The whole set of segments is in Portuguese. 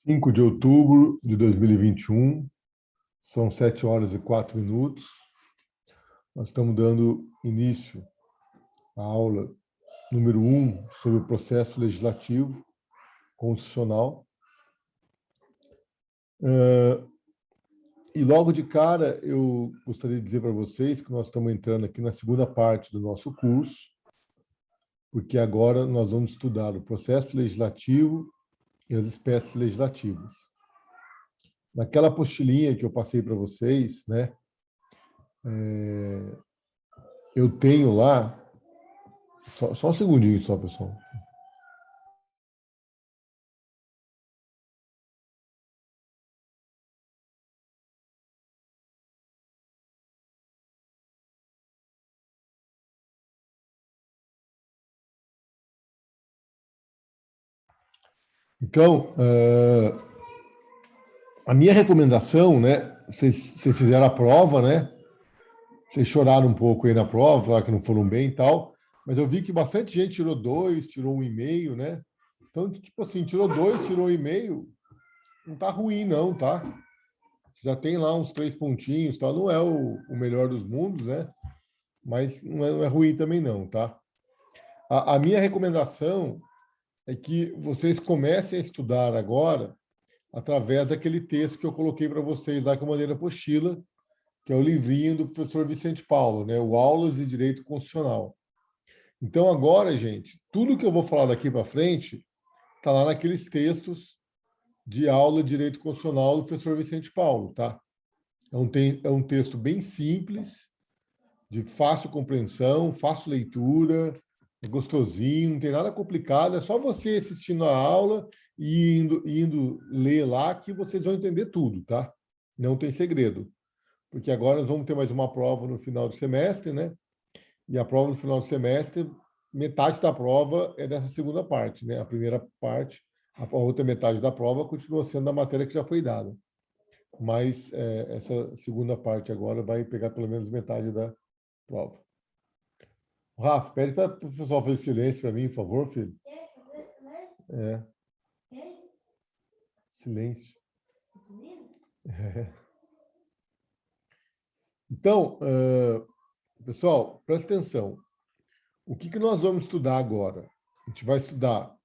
5 de outubro de 2021, são 7 horas e 4 minutos. Nós estamos dando início à aula número 1 sobre o processo legislativo constitucional. E logo de cara, eu gostaria de dizer para vocês que nós estamos entrando aqui na segunda parte do nosso curso, porque agora nós vamos estudar o processo legislativo e as espécies legislativas. Naquela apostilinha que eu passei para vocês, né, eu tenho lá... Só um segundinho só, pessoal. Então, a minha recomendação, né? Vocês fizeram a prova, né? Vocês choraram um pouco aí na prova, falaram que não foram bem e tal, mas eu vi que bastante gente tirou 2, tirou 1,5, né? Então, tipo assim, tirou 2, tirou 1,5, não tá ruim não, tá? Já tem lá uns 3 pontinhos, tá? Não é o melhor dos mundos, né? Mas não é ruim também não, tá? A minha recomendação é que vocês comecem a estudar agora através daquele texto que eu coloquei para vocês lá com a maneira apostila, que é o livrinho do professor Vicente Paulo, né? O Aulas de Direito Constitucional. Então, agora, gente, tudo que eu vou falar daqui para frente está lá naqueles textos de aula de Direito Constitucional do professor Vicente Paulo, tá? É um texto bem simples, de fácil compreensão, fácil leitura, é gostosinho, não tem nada complicado, é só você assistindo a aula e indo ler lá que vocês vão entender tudo, tá? Não tem segredo. Porque agora nós vamos ter mais uma prova no final do semestre, né? E a prova no final do semestre, metade da prova é dessa segunda parte, né? A primeira parte, a outra metade da prova continua sendo a matéria que já foi dada. Mas essa segunda parte agora vai pegar pelo menos metade da prova. Rafa, pede para o pessoal fazer silêncio para mim, por favor, filho. É. Silêncio. É. Então, pessoal, presta atenção. O que nós vamos estudar agora? A gente vai estudar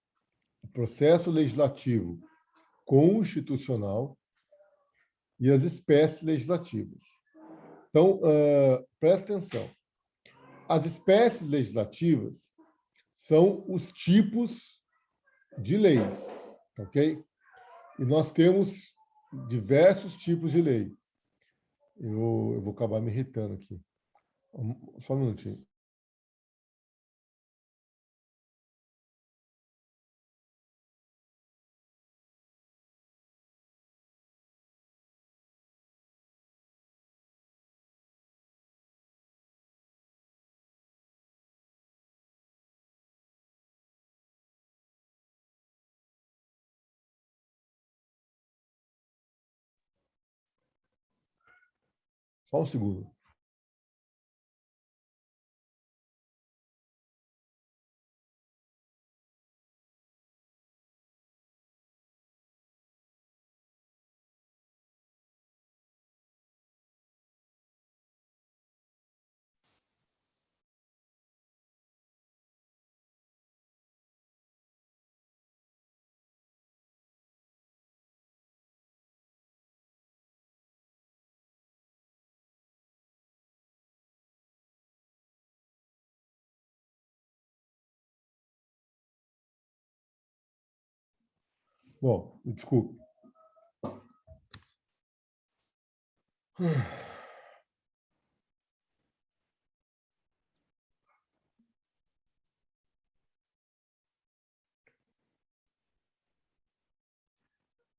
o processo legislativo constitucional e as espécies legislativas. Então, presta atenção. As espécies legislativas são os tipos de leis, ok? E nós temos diversos tipos de lei. Eu vou acabar me irritando aqui. Só um minutinho. Só um segundo. Bom, desculpe.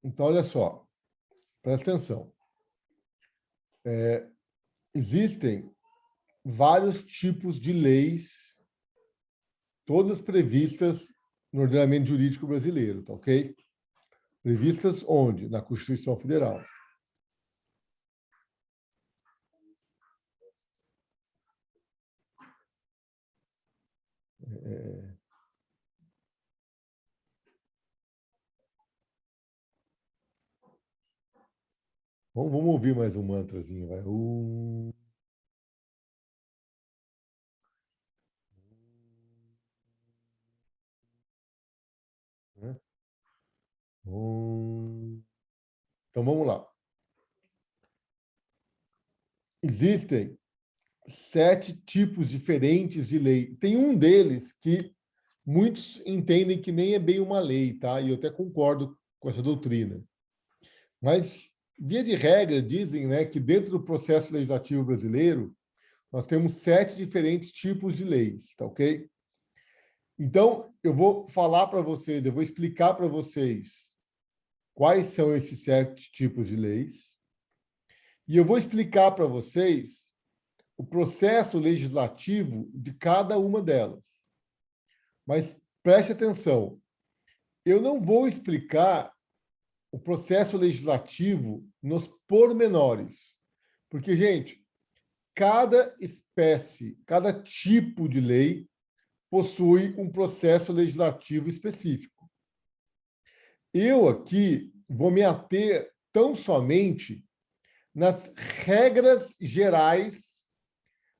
Então, olha só. Presta atenção. Existem vários tipos de leis, todas previstas no ordenamento jurídico brasileiro, tá ok? Previstas onde? Na Constituição Federal. Vamos ouvir mais um mantrazinho, vai. Né? Então vamos lá. Existem 7 tipos diferentes de lei. Tem um deles que muitos entendem que nem é bem uma lei, tá? E eu até concordo com essa doutrina. Mas, via de regra, dizem, né, que dentro do processo legislativo brasileiro, nós temos 7 diferentes tipos de leis, tá ok? Então, eu vou falar para vocês, eu vou explicar para vocês quais são esses 7 tipos de leis, e eu vou explicar para vocês o processo legislativo de cada uma delas. Mas preste atenção, eu não vou explicar o processo legislativo nos pormenores, porque, gente, cada espécie, cada tipo de lei possui um processo legislativo específico. Eu aqui vou me ater tão somente nas regras gerais,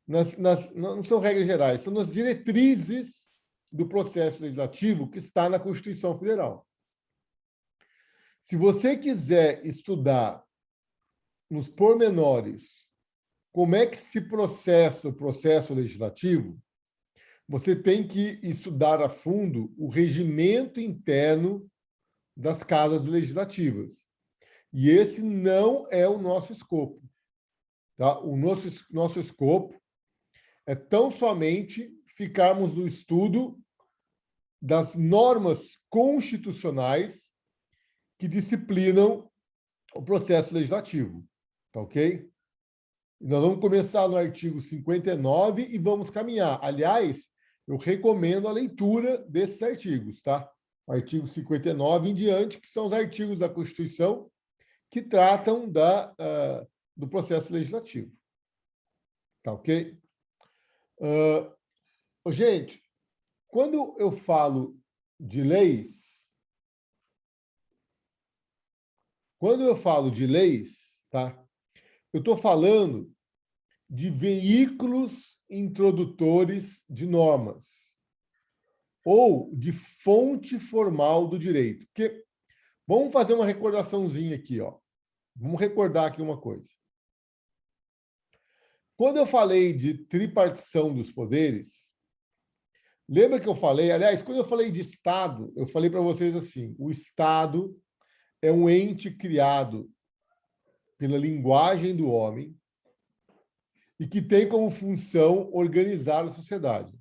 não são regras gerais, são nas diretrizes do processo legislativo que está na Constituição Federal. Se você quiser estudar nos pormenores como é que se processa o processo legislativo, você tem que estudar a fundo o regimento interno das casas legislativas. E esse não é o nosso escopo. Tá? O nosso escopo é tão somente ficarmos no estudo das normas constitucionais que disciplinam o processo legislativo. Tá ok? Nós vamos começar no artigo 59 e vamos caminhar. Aliás, eu recomendo a leitura desses artigos, tá? Artigo 59 em diante, que são os artigos da Constituição que tratam do processo legislativo. Tá ok? Gente, quando eu falo de leis, tá? Eu estou falando de veículos introdutores de normas ou de fonte formal do direito. Porque vamos fazer uma recordaçãozinha aqui, ó. Vamos recordar aqui uma coisa. Quando eu falei de tripartição dos poderes, lembra que eu falei, aliás, quando eu falei de Estado, eu falei para vocês assim, o Estado é um ente criado pela linguagem do homem e que tem como função organizar a sociedade.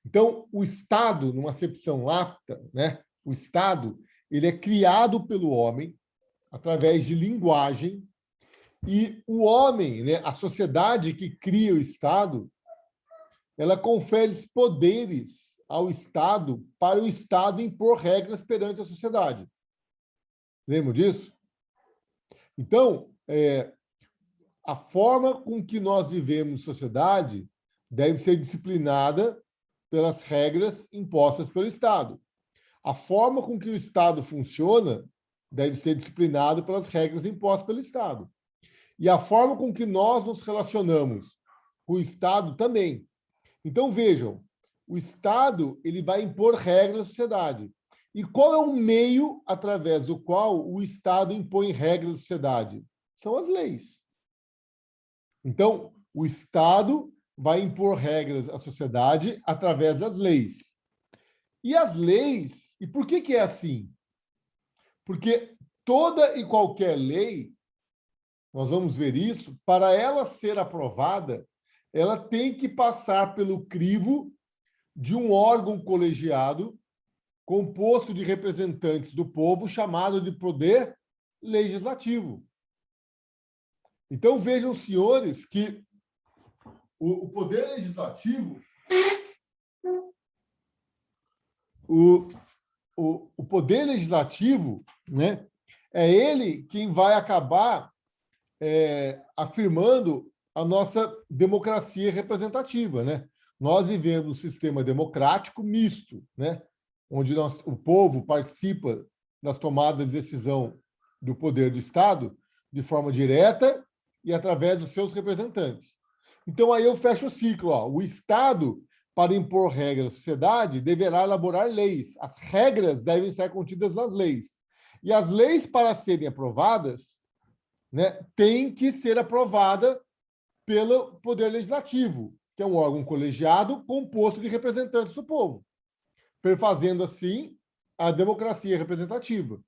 Então, o Estado, numa acepção apta, né, o Estado, ele é criado pelo homem através de linguagem e o homem, né, a sociedade que cria o Estado, ela confere poderes ao Estado para o Estado impor regras perante a sociedade. Lembram disso? Então, a forma com que nós vivemos em sociedade deve ser disciplinada pelas regras impostas pelo Estado. A forma com que o Estado funciona deve ser disciplinado pelas regras impostas pelo Estado. E a forma com que nós nos relacionamos com o Estado também. Então, vejam, o Estado ele vai impor regras à sociedade. E qual é o meio através do qual o Estado impõe regras à sociedade? São as leis. Então, o Estado vai impor regras à sociedade através das leis. E as leis, e por que é assim? Porque toda e qualquer lei, nós vamos ver isso, para ela ser aprovada, ela tem que passar pelo crivo de um órgão colegiado composto de representantes do povo, chamado de poder legislativo. Então, vejam, senhores, que o poder legislativo, o poder legislativo, né, é ele quem vai acabar afirmando a nossa democracia representativa, né? Nós vivemos um sistema democrático misto, né? Onde o povo participa das tomadas de decisão do poder do Estado, de forma direta e através dos seus representantes. Então, aí eu fecho o ciclo. Ó. O Estado, para impor regras à sociedade, deverá elaborar leis. As regras devem ser contidas nas leis. E as leis, para serem aprovadas, né, têm que ser aprovadas pelo Poder Legislativo, que é um órgão colegiado composto de representantes do povo, perfazendo, assim, a democracia representativa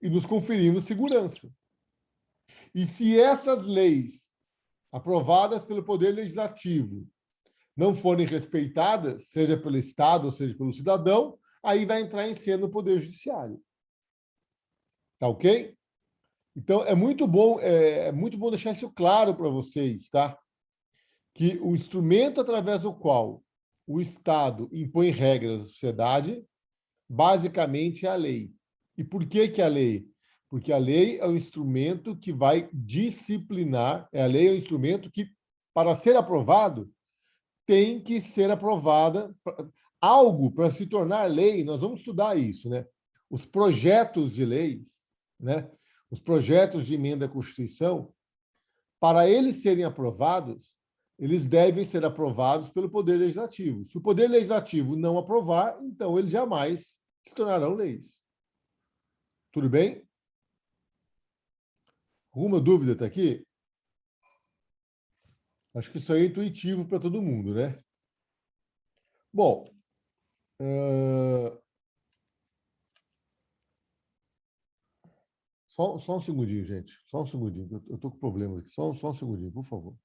e nos conferindo segurança. E se essas leis aprovadas pelo Poder Legislativo não forem respeitadas, seja pelo Estado, ou seja pelo cidadão, aí vai entrar em cena o Poder Judiciário. Tá ok? Então, é muito bom deixar isso claro para vocês, tá? Que o instrumento através do qual o Estado impõe regras à sociedade, basicamente é a lei. E por que a lei? Porque a lei é o instrumento que vai disciplinar, a lei é o instrumento que, para ser aprovado, tem que ser aprovada. Algo para se tornar lei, nós vamos estudar isso, né? Os projetos de leis, né? Os projetos de emenda à Constituição, para eles serem aprovados, eles devem ser aprovados pelo Poder Legislativo. Se o Poder Legislativo não aprovar, então eles jamais se tornarão leis. Tudo bem? Alguma dúvida até aqui? Acho que isso aí é intuitivo para todo mundo, né? Bom, só um segundinho, gente. Só um segundinho. Eu estou com problema aqui. Só um segundinho, por favor.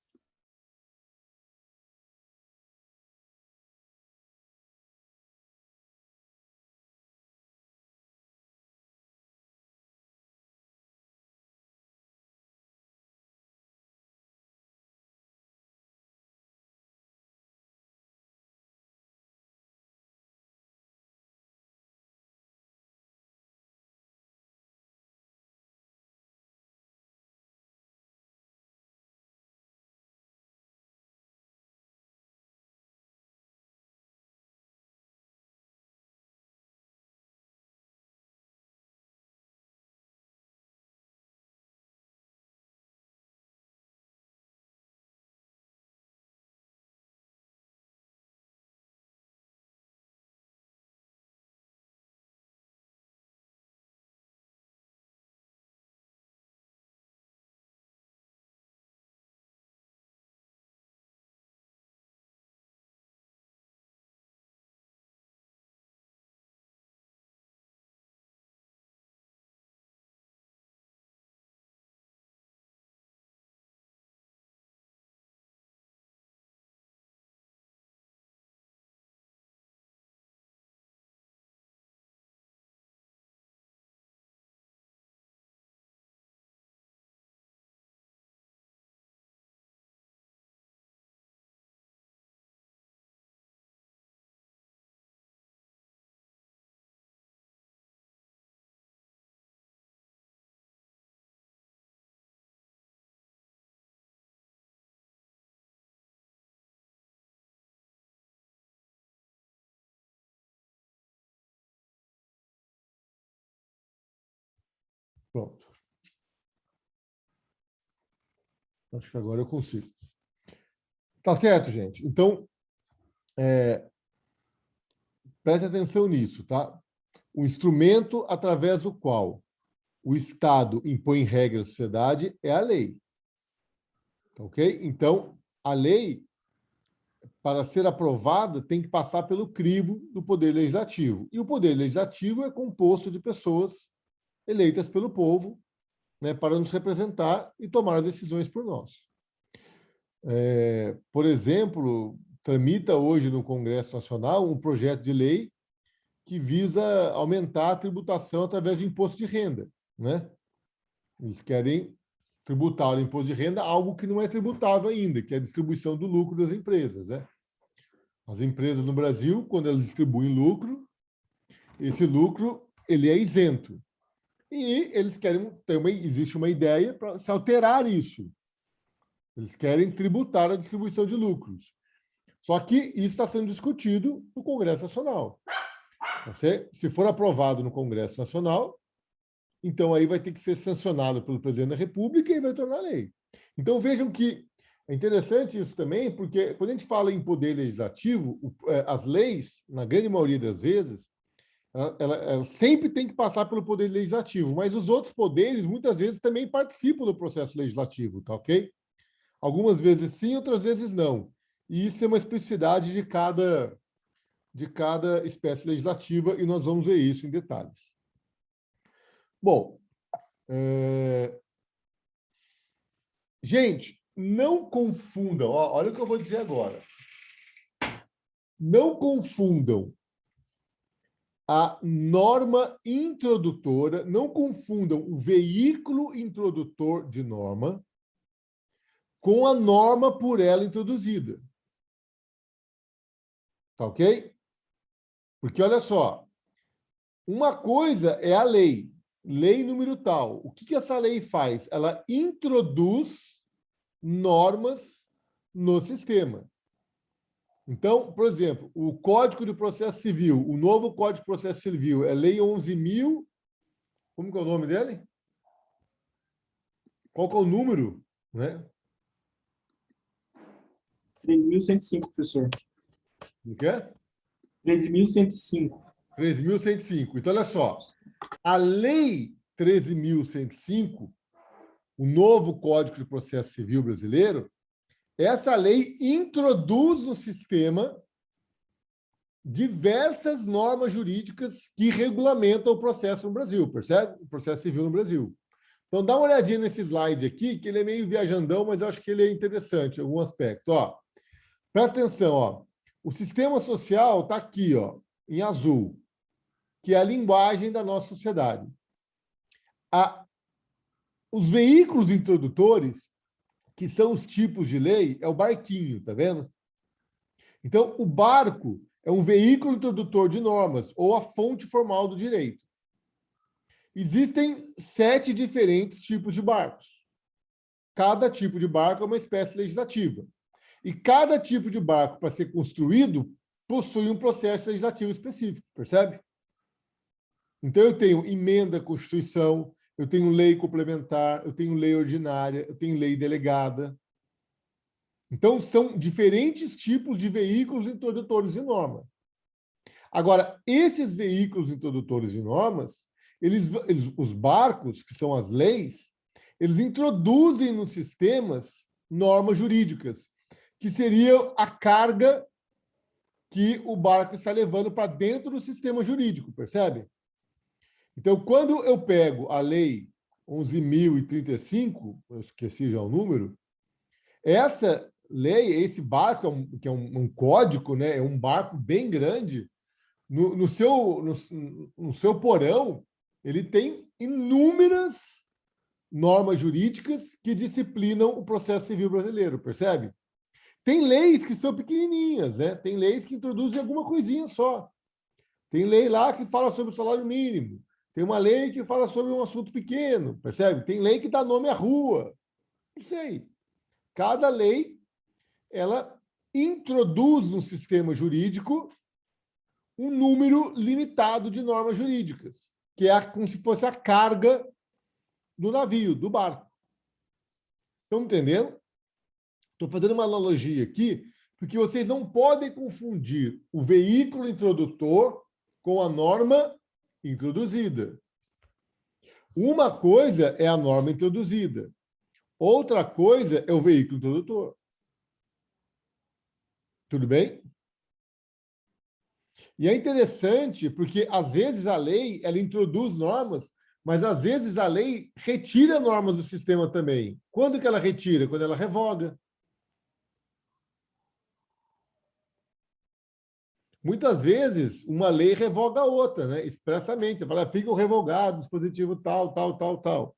Pronto. Acho que agora eu consigo. Tá certo, gente. Então, preste atenção nisso, tá? O instrumento através do qual o Estado impõe regras à sociedade é a lei. Tá ok? Então, a lei, para ser aprovada, tem que passar pelo crivo do Poder Legislativo. E o Poder Legislativo é composto de pessoas eleitas pelo povo, né, para nos representar e tomar as decisões por nós. Por exemplo, tramita hoje no Congresso Nacional um projeto de lei que visa aumentar a tributação através de imposto de renda, né? Eles querem tributar o imposto de renda, algo que não é tributável ainda, que é a distribuição do lucro das empresas, né? As empresas no Brasil, quando elas distribuem lucro, esse lucro ele é isento. E eles querem existe uma ideia para se alterar isso. Eles querem tributar a distribuição de lucros. Só que isso está sendo discutido no Congresso Nacional. Se for aprovado no Congresso Nacional, então aí vai ter que ser sancionado pelo presidente da República e vai tornar lei. Então vejam que é interessante isso também, porque quando a gente fala em poder legislativo, as leis, na grande maioria das vezes, ela sempre tem que passar pelo poder legislativo, mas os outros poderes, muitas vezes, também participam do processo legislativo, tá ok? Algumas vezes sim, outras vezes não. E isso é uma especificidade de cada espécie legislativa, e nós vamos ver isso em detalhes. Bom, gente, não confundam, olha o que eu vou dizer agora. Não confundam a norma introdutora, não confundam o veículo introdutor de norma com a norma por ela introduzida. Tá ok? Porque, olha só, uma coisa é a lei, lei número tal. O que essa lei faz? Ela introduz normas no sistema. Então, por exemplo, o Código de Processo Civil, o novo Código de Processo Civil, é Lei 11.000... Como que é o nome dele? Qual que é o número? Né? 13.105, professor. O que é? 13.105. 13.105. Então, olha só. A Lei 13.105, o novo Código de Processo Civil brasileiro, essa lei introduz no sistema diversas normas jurídicas que regulamentam o processo no Brasil, percebe? O processo civil no Brasil. Então, dá uma olhadinha nesse slide aqui, que ele é meio viajandão, mas eu acho que ele é interessante em algum aspecto. Ó, presta atenção, ó. O sistema social está aqui, ó, em azul, que é a linguagem da nossa sociedade. Os veículos introdutores, que são os tipos de lei, é o barquinho, tá vendo? Então, o barco é um veículo introdutor de normas, ou a fonte formal do direito. Existem 7 diferentes tipos de barcos. Cada tipo de barco é uma espécie legislativa. E cada tipo de barco, para ser construído, possui um processo legislativo específico, percebe? Então, eu tenho emenda à Constituição, eu tenho lei complementar, eu tenho lei ordinária, eu tenho lei delegada. Então, são diferentes tipos de veículos introdutores de norma. Agora, esses veículos introdutores de normas, os barcos, que são as leis, eles introduzem nos sistemas normas jurídicas, que seriam a carga que o barco está levando para dentro do sistema jurídico, percebe? Então, quando eu pego a lei 11.035, eu esqueci já o número, essa lei, esse barco, que é um código, né, é um barco bem grande, no seu porão, ele tem inúmeras normas jurídicas que disciplinam o processo civil brasileiro, percebe? Tem leis que são pequenininhas, né? Tem leis que introduzem alguma coisinha só. Tem lei lá que fala sobre o salário mínimo. Tem uma lei que fala sobre um assunto pequeno, percebe? Tem lei que dá nome à rua. Não sei. Cada lei, ela introduz no sistema jurídico um número limitado de normas jurídicas, que é como se fosse a carga do navio, do barco. Estão entendendo? Estou fazendo uma analogia aqui, porque vocês não podem confundir o veículo introdutor com a norma introduzida. Uma coisa é a norma introduzida, outra coisa é o veículo introdutor. Tudo bem? E é interessante porque, às vezes, a lei ela introduz normas, mas, às vezes, a lei retira normas do sistema também. Quando que ela retira? Quando ela revoga. Muitas vezes, uma lei revoga a outra, né? Expressamente. Fala, fica revogado, dispositivo tal, tal, tal, tal.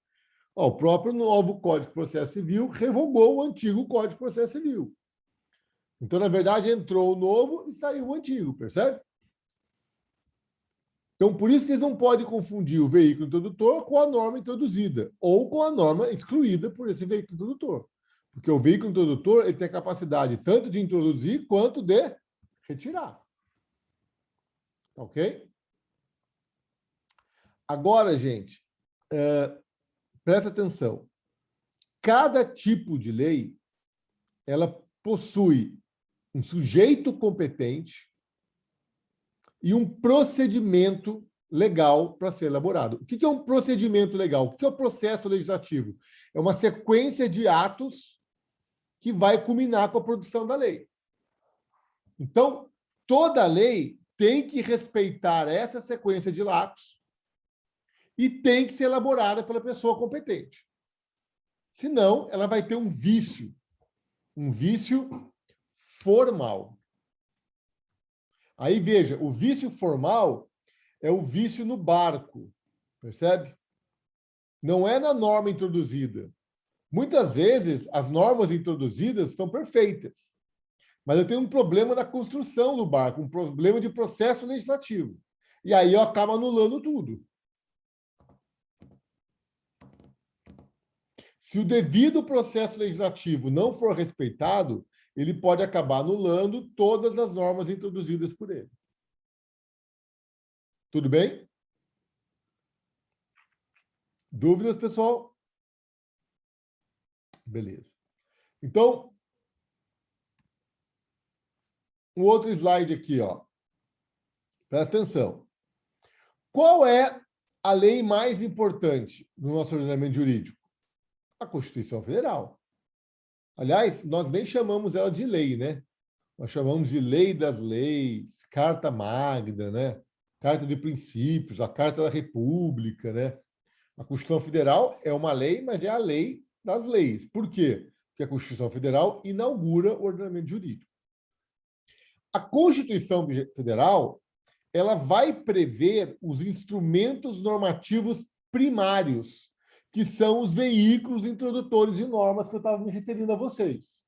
Ó, o próprio novo Código de Processo Civil revogou o antigo Código de Processo Civil. Então, na verdade, entrou o novo e saiu o antigo, percebe? Então, por isso vocês não podem confundir o veículo introdutor com a norma introduzida ou com a norma excluída por esse veículo introdutor. Porque o veículo introdutor ele tem a capacidade tanto de introduzir quanto de retirar. Ok? Agora, gente, presta atenção. Cada tipo de lei, ela possui um sujeito competente e um procedimento legal para ser elaborado. O que é um procedimento legal? O que é o processo legislativo? É uma sequência de atos que vai culminar com a produção da lei. Então, toda lei tem que respeitar essa sequência de atos e tem que ser elaborada pela pessoa competente. Senão, ela vai ter um vício formal. Aí, veja, o vício formal é o vício no barco, percebe? Não é na norma introduzida. Muitas vezes, as normas introduzidas estão perfeitas, mas eu tenho um problema na construção do barco, um problema de processo legislativo. E aí eu acabo anulando tudo. Se o devido processo legislativo não for respeitado, ele pode acabar anulando todas as normas introduzidas por ele. Tudo bem? Dúvidas, pessoal? Beleza. Então, um outro slide aqui, ó. Presta atenção. Qual é a lei mais importante no nosso ordenamento jurídico? A Constituição Federal. Aliás, nós nem chamamos ela de lei, né? Nós chamamos de lei das leis, Carta Magna, né? Carta de Princípios, a Carta da República, né? A Constituição Federal é uma lei, mas é a lei das leis. Por quê? Porque a Constituição Federal inaugura o ordenamento jurídico. A Constituição Federal, ela vai prever os instrumentos normativos primários, que são os veículos introdutores de normas que eu estava me referindo a vocês.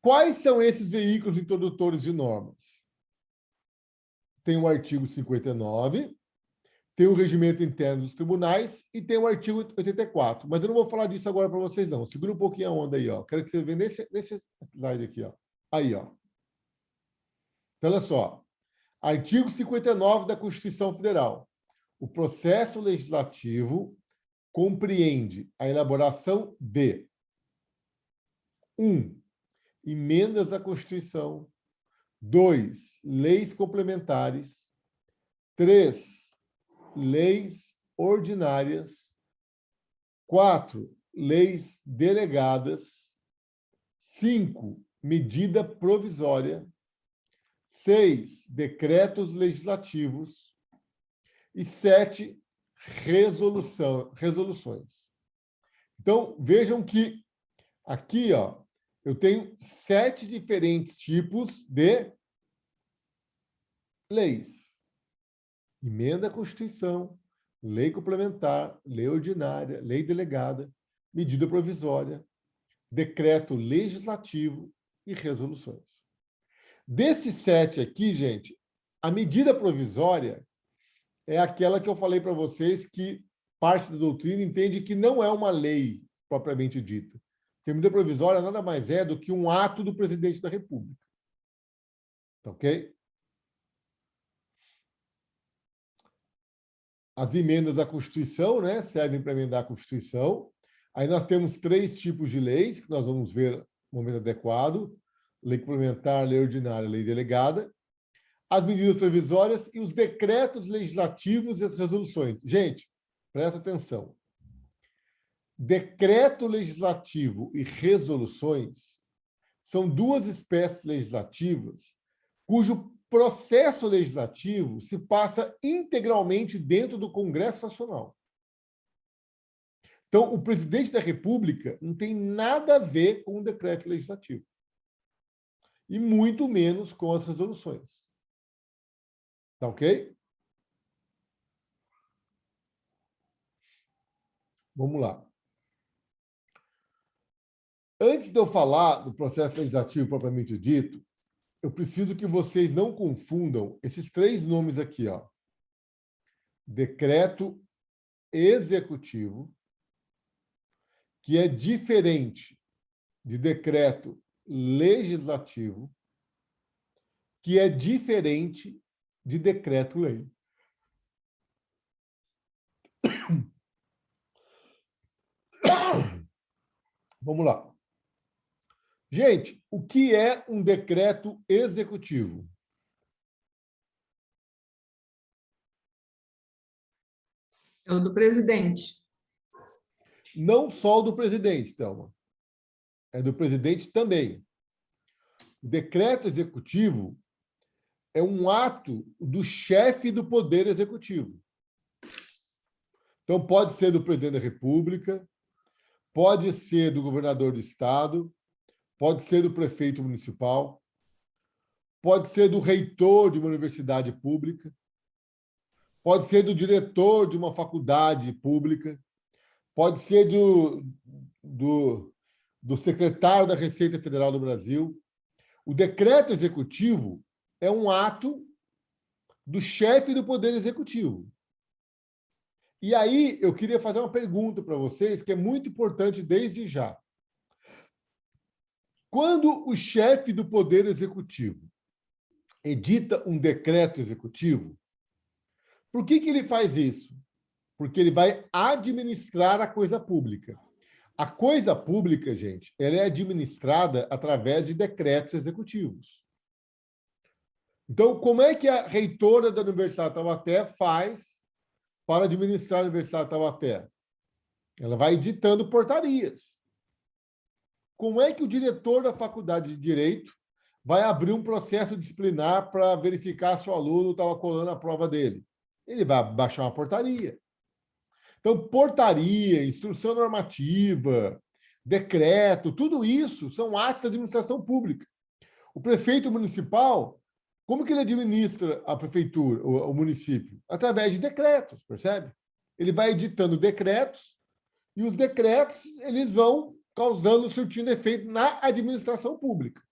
Quais são esses veículos introdutores de normas? Tem o artigo 59, tem o regimento interno dos tribunais e tem o artigo 84. Mas eu não vou falar disso agora para vocês, não. Segura um pouquinho a onda aí, ó. Quero que você veja nesse slide aqui, ó. Aí, ó. Então, olha só. Artigo 59 da Constituição Federal. O processo legislativo compreende a elaboração de 1. Emendas à Constituição. 2. Leis complementares. 3. Leis ordinárias. 4. Leis delegadas. 5. Medida provisória. 6. Decretos legislativos. E 7. Resoluções. Então, vejam que aqui, ó, eu tenho 7 diferentes tipos de leis. Emenda à Constituição, lei complementar, lei ordinária, lei delegada, medida provisória, decreto legislativo e resoluções. Desses 7 aqui, gente, a medida provisória é aquela que eu falei para vocês que parte da doutrina entende que não é uma lei propriamente dita. Porque a medida provisória nada mais é do que um ato do presidente da República. Tá ok? As emendas à Constituição, né, servem para emendar a Constituição. Aí nós temos 3 tipos de leis, que nós vamos ver no momento adequado: lei complementar, lei ordinária, lei delegada. As medidas provisórias e os decretos legislativos e as resoluções. Gente, presta atenção. Decreto legislativo e resoluções são 2 espécies legislativas cujo processo legislativo se passa integralmente dentro do Congresso Nacional. Então, o presidente da República não tem nada a ver com o decreto legislativo. E muito menos com as resoluções. Tá ok? Vamos lá. Antes de eu falar do processo legislativo propriamente dito, eu preciso que vocês não confundam esses 3 nomes aqui, ó. Decreto executivo, que é diferente de decreto legislativo, que é diferente de decreto-lei. Vamos lá. Gente, o que é um decreto executivo? É o do presidente. Não só o do presidente, Thelma. É do presidente também. O decreto executivo é um ato do chefe do Poder Executivo. Então, pode ser do presidente da República, pode ser do governador do estado, pode ser do prefeito municipal, pode ser do reitor de uma universidade pública, pode ser do diretor de uma faculdade pública, pode ser do secretário da Receita Federal do Brasil. O decreto executivo é um ato do chefe do Poder Executivo. E aí, eu queria fazer uma pergunta para vocês, que é muito importante desde já. Quando o chefe do Poder Executivo edita um decreto executivo, por que ele faz isso? Porque ele vai administrar a coisa pública. A coisa pública, gente, ela é administrada através de decretos executivos. Então, como é que a reitora da Universidade de Taubaté faz para administrar a Universidade de Taubaté? Ela vai editando portarias. Como é que o diretor da Faculdade de Direito vai abrir um processo disciplinar para verificar se o aluno estava colando a prova dele? Ele vai baixar uma portaria. Então, portaria, instrução normativa, decreto, tudo isso são atos de administração pública. O prefeito municipal, como que ele administra a prefeitura, o município? Através de decretos, percebe? Ele vai editando decretos e os decretos eles vão causando, surtindo efeito na administração pública.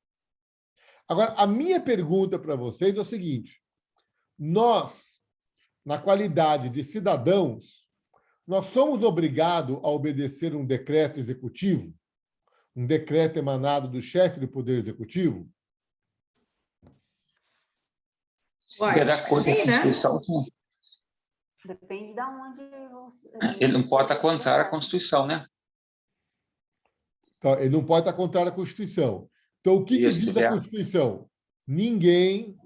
Agora, a minha pergunta para vocês é o seguinte: nós, na qualidade de cidadãos, nós somos obrigados a obedecer um decreto executivo, um decreto emanado do chefe do Poder Executivo? Uai, de acordo sim, com a né? Constituição, sim. Depende de onde você... Ele não pode estar contrário à Constituição, né? Então, ele não pode estar contrário à Constituição. Então, o que Isso, diz a Constituição? Ninguém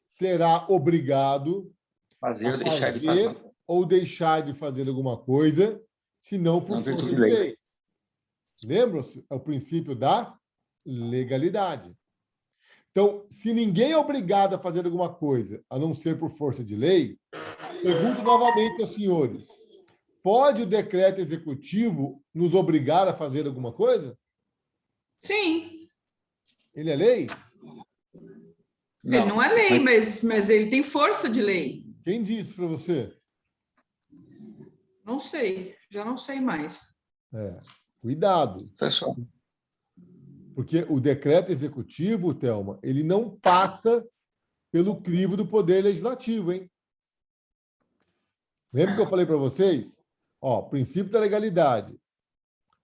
será obrigado Fazer a ou deixar de fazer fazer. ou deixar de fazer alguma coisa, senão por Não, força virtude de de lei. lei. Lembram-se? É o princípio da legalidade. Então, se ninguém é obrigado a fazer alguma coisa, a não ser por força de lei, pergunto novamente aos senhores: pode o decreto executivo nos obrigar a fazer alguma coisa? Sim. Ele é lei? Ele não é lei, mas ele tem força de lei. Quem disse para você? Não sei, já não sei mais. Cuidado. Pessoal, Porque o decreto executivo, Thelma, ele não passa pelo crivo do Poder Legislativo, hein? Lembra que eu falei para vocês? Ó, princípio da legalidade.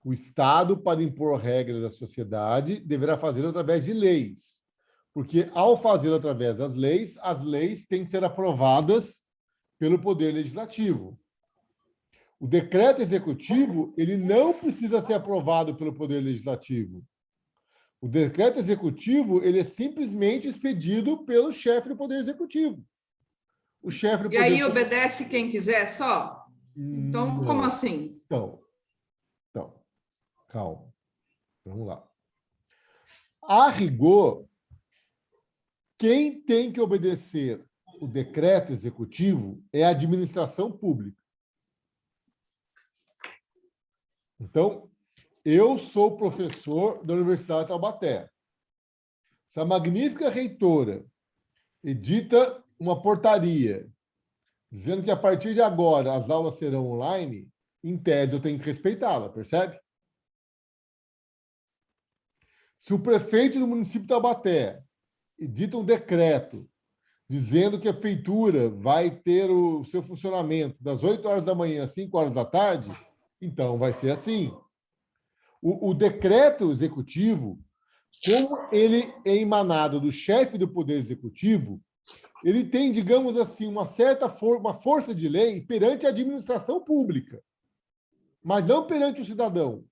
O Estado, para impor regras à sociedade, deverá fazer através de leis. Porque, ao fazer através das leis, as leis têm que ser aprovadas pelo Poder Legislativo. O decreto executivo, ele não precisa ser aprovado pelo Poder Legislativo. O decreto executivo, ele é simplesmente expedido pelo chefe do Poder Executivo. O chefe do E Poder aí obedece quem quiser só? Então, Não. como assim? Então, calma. Vamos lá. A rigor, quem tem que obedecer o decreto executivo é a administração pública. Então, eu sou professor da Universidade de Taubaté. Se a magnífica reitora edita uma portaria dizendo que a partir de agora as aulas serão online, em tese eu tenho que respeitá-la, percebe? Se o prefeito do município de Taubaté edita um decreto dizendo que a prefeitura vai ter o seu funcionamento das 8 horas da manhã às 5 horas da tarde, então vai ser assim. O decreto executivo, como ele é emanado do chefe do Poder Executivo, ele tem, digamos assim, uma certa uma força de lei perante a administração pública. mas não perante o cidadão.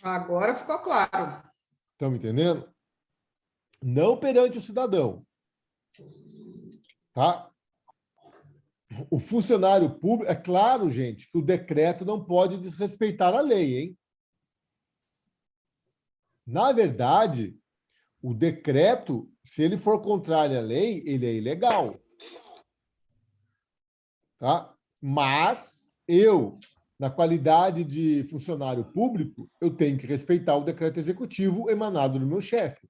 Agora ficou claro. Estão entendendo? Não perante o cidadão. Tá? O funcionário público, é claro, gente, que o decreto não pode desrespeitar a lei, hein? Na verdade, o decreto, se ele for contrário à lei, ele é ilegal. Tá? Mas eu, na qualidade de funcionário público, eu tenho que respeitar o decreto executivo emanado do meu chefe.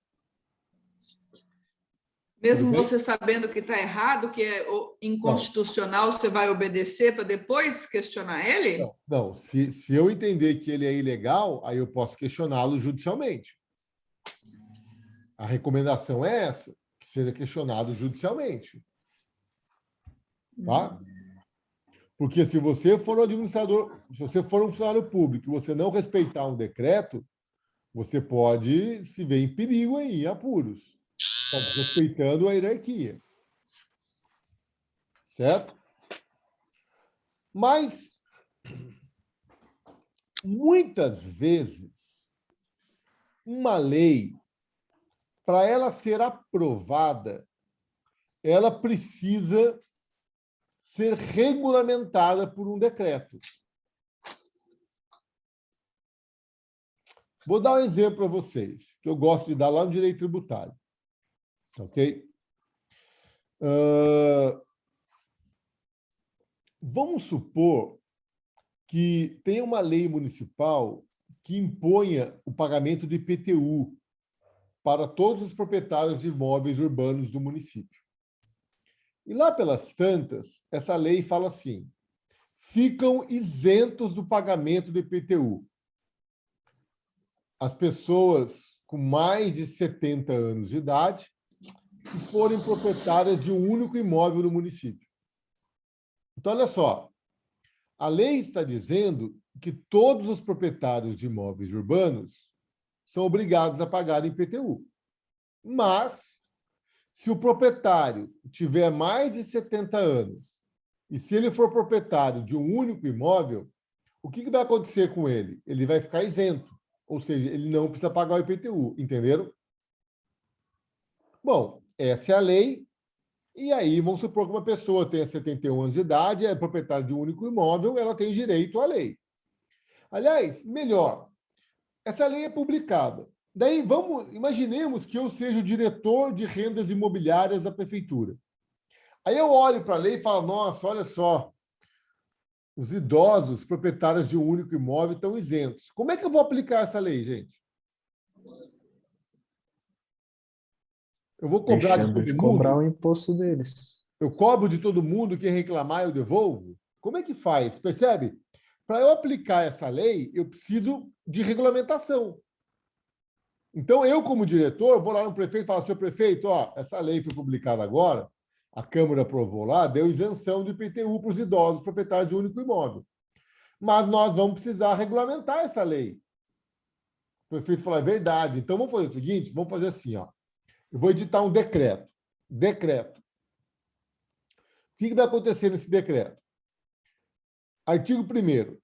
Mesmo Tudo bem? você sabendo que está errado, que é inconstitucional, você vai obedecer para depois questionar ele? Não. Se eu entender que ele é ilegal, aí eu posso questioná-lo judicialmente. A recomendação é essa, que seja questionado judicialmente. Tá? Porque se você for um administrador, se você for um funcionário público e você não respeitar um decreto, você pode se ver em perigo aí, em apuros, respeitando a hierarquia. Certo? Mas, muitas vezes, uma lei, para ela ser aprovada, ela precisa ser regulamentada por um decreto. Vou dar um exemplo para vocês, que eu gosto de dar lá no direito tributário. Ok? Vamos supor que tem uma lei municipal que imponha o pagamento de IPTU para todos os proprietários de imóveis urbanos do município. E lá pelas tantas, essa lei fala assim: ficam isentos do pagamento do IPTU as pessoas com mais de 70 anos de idade que forem proprietárias de um único imóvel no município. Então, olha só, a lei está dizendo que todos os proprietários de imóveis urbanos são obrigados a pagar IPTU. Mas, se o proprietário tiver mais de 70 anos e se ele for proprietário de um único imóvel, o que vai acontecer com ele? Ele vai ficar isento, ou seja, ele não precisa pagar o IPTU, entenderam? Bom, essa é a lei, e aí vamos supor que uma pessoa tenha 71 anos de idade, é proprietária de um único imóvel, ela tem direito à lei. Aliás, melhor, essa lei é publicada. Daí, imaginemos que eu seja o diretor de rendas imobiliárias da prefeitura. Aí eu olho para a lei e falo, nossa, olha só, os idosos proprietários de um único imóvel estão isentos. Como é que eu vou aplicar essa lei, gente? Eu vou cobrar de todo mundo? Cobrar o imposto deles. Eu cobro de todo mundo, quem reclamar eu devolvo? Como é que faz? Percebe? Para eu aplicar essa lei, eu preciso de regulamentação. Então, eu, como diretor, vou lá no prefeito e falo, senhor prefeito, ó, essa lei foi publicada agora, a Câmara aprovou lá, deu isenção do IPTU para os idosos proprietários de um único imóvel. Mas nós vamos precisar regulamentar essa lei. O prefeito falou, é verdade. Então, vamos fazer o seguinte, vamos fazer assim, ó. Eu vou editar um decreto. Decreto. O que vai acontecer nesse decreto? Artigo 1º.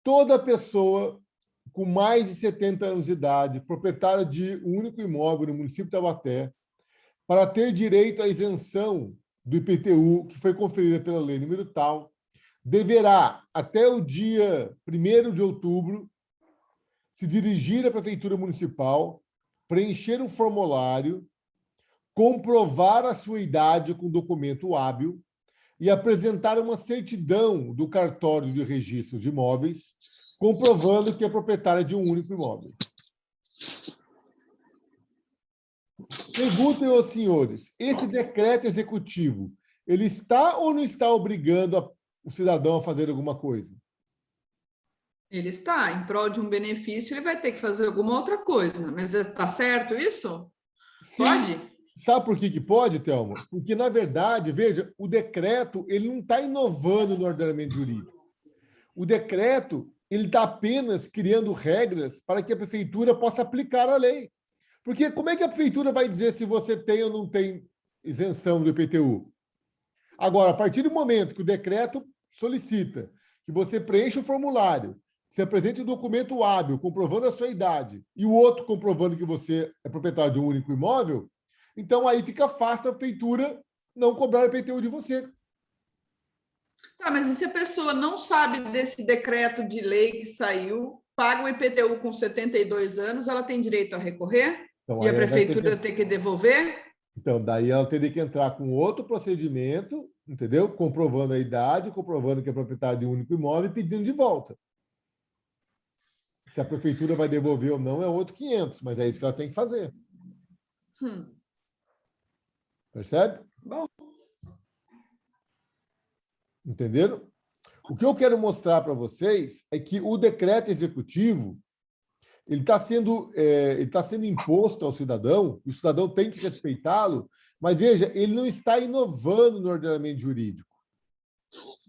Toda pessoa com mais de 70 anos de idade, proprietária de um único imóvel no município de Taubaté, para ter direito à isenção do IPTU, que foi conferida pela lei número tal, deverá, até o dia 1º de outubro, se dirigir à Prefeitura Municipal, preencher um formulário, comprovar a sua idade com documento hábil e apresentar uma certidão do cartório de registro de imóveis, comprovando que é proprietária de um único imóvel. Perguntem aos senhores, esse decreto executivo, ele está ou não está obrigando o cidadão a fazer alguma coisa? Ele está, em prol de um benefício, ele vai ter que fazer alguma outra coisa. Mas está certo isso? Sim. Pode? Sabe por que pode, Thelma? Porque, na verdade, veja, o decreto ele não está inovando no ordenamento jurídico. O decreto ele está apenas criando regras para que a prefeitura possa aplicar a lei. Porque como é que a prefeitura vai dizer se você tem ou não tem isenção do IPTU? Agora, a partir do momento que o decreto solicita que você preencha o formulário, você apresente um documento hábil comprovando a sua idade e o outro comprovando que você é proprietário de um único imóvel, então aí fica fácil a prefeitura não cobrar IPTU de você. Tá, mas e se a pessoa não sabe desse decreto de lei que saiu, paga o IPTU com 72 anos, ela tem direito a recorrer? Então, E a aí ela vai ter prefeitura tem que devolver? Então, daí ela teria que entrar com outro procedimento, entendeu? Comprovando a idade, comprovando que é proprietário de um único imóvel e pedindo de volta. Se a prefeitura vai devolver ou não é outro 500, mas é isso que ela tem que fazer. Percebe? Bom. Entenderam? O que eu quero mostrar para vocês é que o decreto executivo ele está sendo imposto ao cidadão, e o cidadão tem que respeitá-lo, mas veja, ele não está inovando no ordenamento jurídico.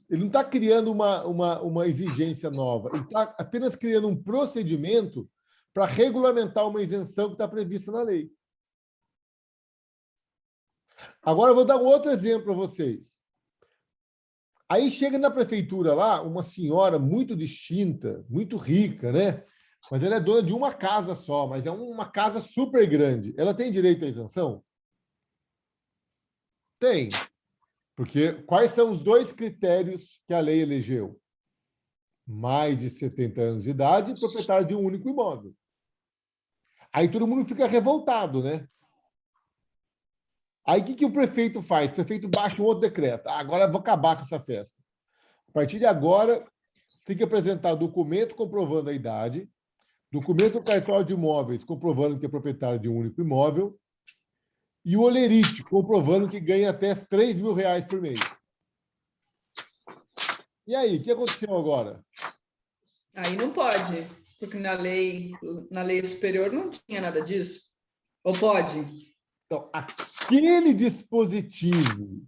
Ele não está criando uma exigência nova, ele está apenas criando um procedimento para regulamentar uma isenção que está prevista na lei. Agora, eu vou dar um outro exemplo para vocês. Aí chega na prefeitura lá uma senhora muito distinta, muito rica, né? Mas ela é dona de uma casa só, mas é uma casa super grande. Ela tem direito à isenção? Tem. Porque quais são os dois critérios que a lei elegeu? Mais de 70 anos de idade e proprietário de um único imóvel. Aí todo mundo fica revoltado, né? Aí o que o prefeito faz? O prefeito baixa um outro decreto. Agora eu vou acabar com essa festa. A partir de agora, você tem que apresentar documento comprovando a idade, documento do cartório de imóveis comprovando que é proprietário de um único imóvel e o olerite comprovando que ganha até R$3.000 por mês. E aí, o que aconteceu agora? Aí não pode, porque na lei superior não tinha nada disso. Ou pode? Então, aquele dispositivo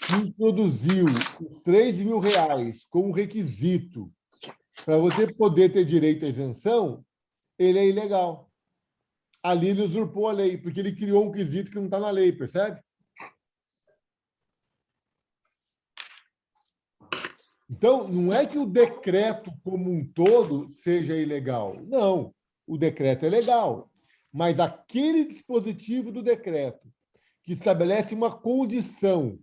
que introduziu os R$3.000 como requisito para você poder ter direito à isenção, ele é ilegal. Ali ele usurpou a lei, porque ele criou um quesito que não está na lei, percebe? Então, não é que o decreto como um todo seja ilegal. Não, o decreto é legal. Mas aquele dispositivo do decreto que estabelece uma condição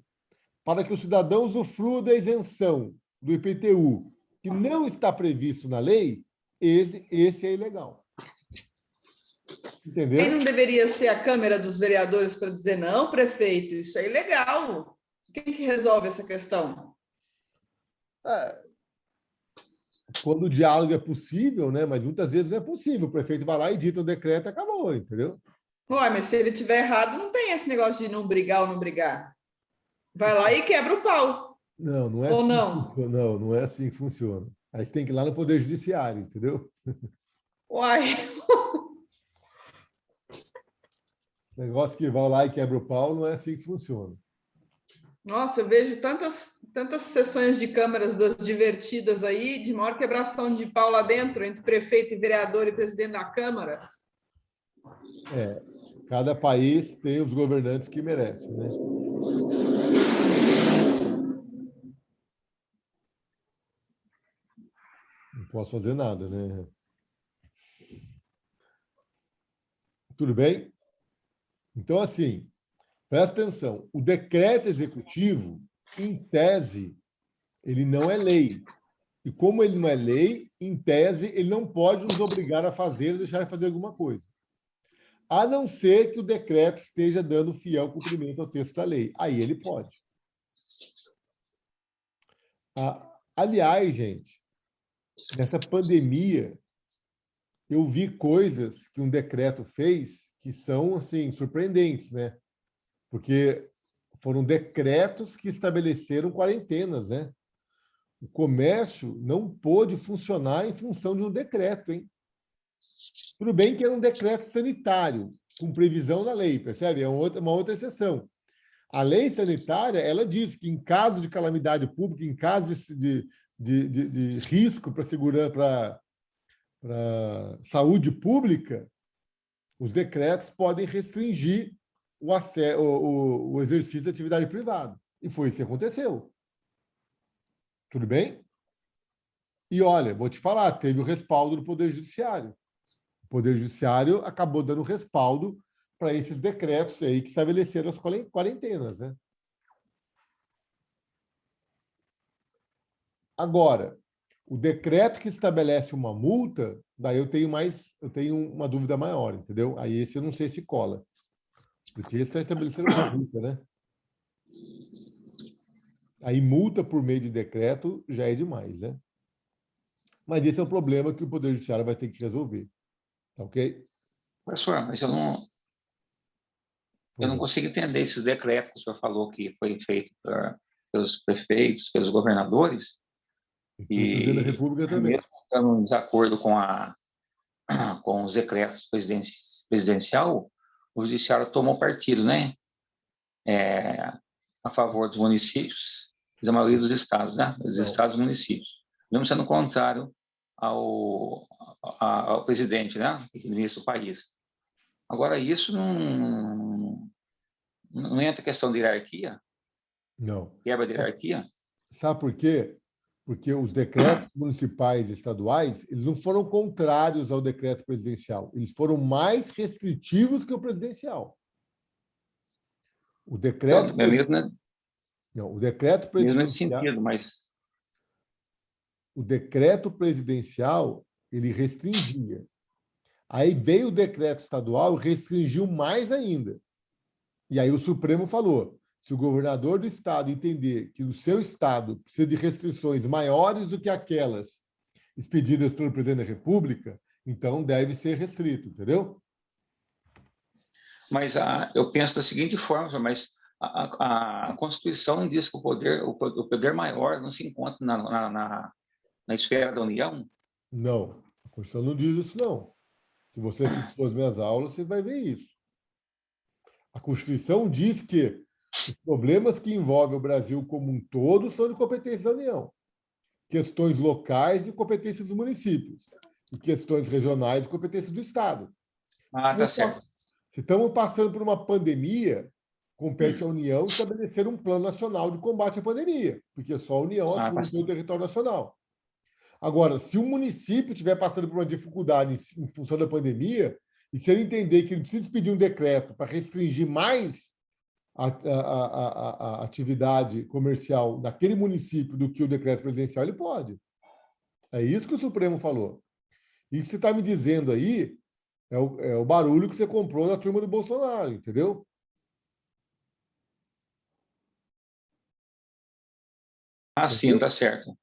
para que o cidadão usufrua da isenção do IPTU, que não está previsto na lei, esse é ilegal. Entendeu? Quem não deveria ser a Câmara dos Vereadores para dizer, não, prefeito, isso é ilegal? Quem que resolve essa questão? Quando o diálogo é possível, né? Mas muitas vezes não é possível. O prefeito vai lá e dita um decreto e acabou, entendeu? Ué, mas se ele tiver errado, não tem esse negócio de não brigar ou não brigar. Vai lá e quebra o pau. Não, não é ou assim não? que funciona. Não, não é assim que funciona. Aí você tem que ir lá no Poder Judiciário, entendeu? Uai, Negócio que vai lá e quebra o pau, não é assim que funciona. nossa, eu vejo tantas sessões de câmaras das divertidas aí, de maior quebração de pau lá dentro, entre prefeito e vereador e presidente da Câmara. Cada país tem os governantes que merecem, né? Não posso fazer nada, né? Tudo bem? Então, assim, presta atenção. O decreto executivo, em tese, ele não é lei. E como ele não é lei, em tese, ele não pode nos obrigar a fazer ou deixar de fazer alguma coisa. A não ser que o decreto esteja dando fiel cumprimento ao texto da lei. Aí ele pode. Aliás, gente, nessa pandemia, eu vi coisas que um decreto fez que são, assim, surpreendentes, né? Porque foram decretos que estabeleceram quarentenas, né? O comércio não pôde funcionar em função de um decreto, hein? Tudo bem que era um decreto sanitário, com previsão na lei, percebe? É uma outra exceção. A lei sanitária, ela diz que em caso de calamidade pública, em caso de risco para segurança, para saúde pública, os decretos podem restringir o exercício da atividade privada. E foi isso que aconteceu. Tudo bem? E olha, vou te falar, teve o respaldo do Poder Judiciário. O Poder Judiciário acabou dando respaldo para esses decretos aí que estabeleceram as quarentenas, né? Agora, o decreto que estabelece uma multa, daí eu tenho uma dúvida maior, entendeu? Aí esse eu não sei se cola. Porque esse está estabelecendo uma multa, né? Aí multa por meio de decreto já é demais, né? Mas esse é o problema que o Poder Judiciário vai ter que resolver. Tá ok? Professor, mas eu não consigo entender esses decretos que o senhor falou que foi feito pelos prefeitos, pelos governadores, E o presidente da República também. mesmo estando em desacordo com os decretos presidencial, o judiciário tomou partido, né? A favor dos municípios e da maioria dos estados, né? Dos estados e municípios. Mesmo sendo contrário ao presidente, né? Ministro do país. Agora, isso não entra questão de hierarquia? Não. Quebra de hierarquia? Sabe por quê? Porque os decretos municipais e estaduais, eles não foram contrários ao decreto presidencial. Eles foram mais restritivos que o presidencial. O decreto... Então, Não, o decreto mesmo nesse presidencial... sentido, mas... O decreto presidencial, ele restringia. Aí veio o decreto estadual e restringiu mais ainda. E aí o Supremo falou, se o governador do estado entender que o seu estado precisa de restrições maiores do que aquelas expedidas pelo presidente da República, então deve ser restrito, entendeu? Mas eu penso da seguinte forma, mas a Constituição diz que o poder maior não se encontra na esfera da União? Não, a Constituição não diz isso, não. Se você assistir às minhas aulas, você vai ver isso. A Constituição diz que os problemas que envolvem o Brasil como um todo são de competência da União. Questões locais de competência dos municípios. E questões regionais de competência do Estado. Tá certo. Se estamos passando por uma pandemia, compete à União estabelecer um plano nacional de combate à pandemia, porque só a União atua no território nacional. Agora, se o município estiver passando por uma dificuldade em função da pandemia, e se ele entender que ele precisa pedir um decreto para restringir mais a atividade comercial daquele município do que o decreto presidencial, ele pode. É isso que o Supremo falou. E você está me dizendo aí é o barulho que você comprou da turma do Bolsonaro, entendeu? Sim, tá certo.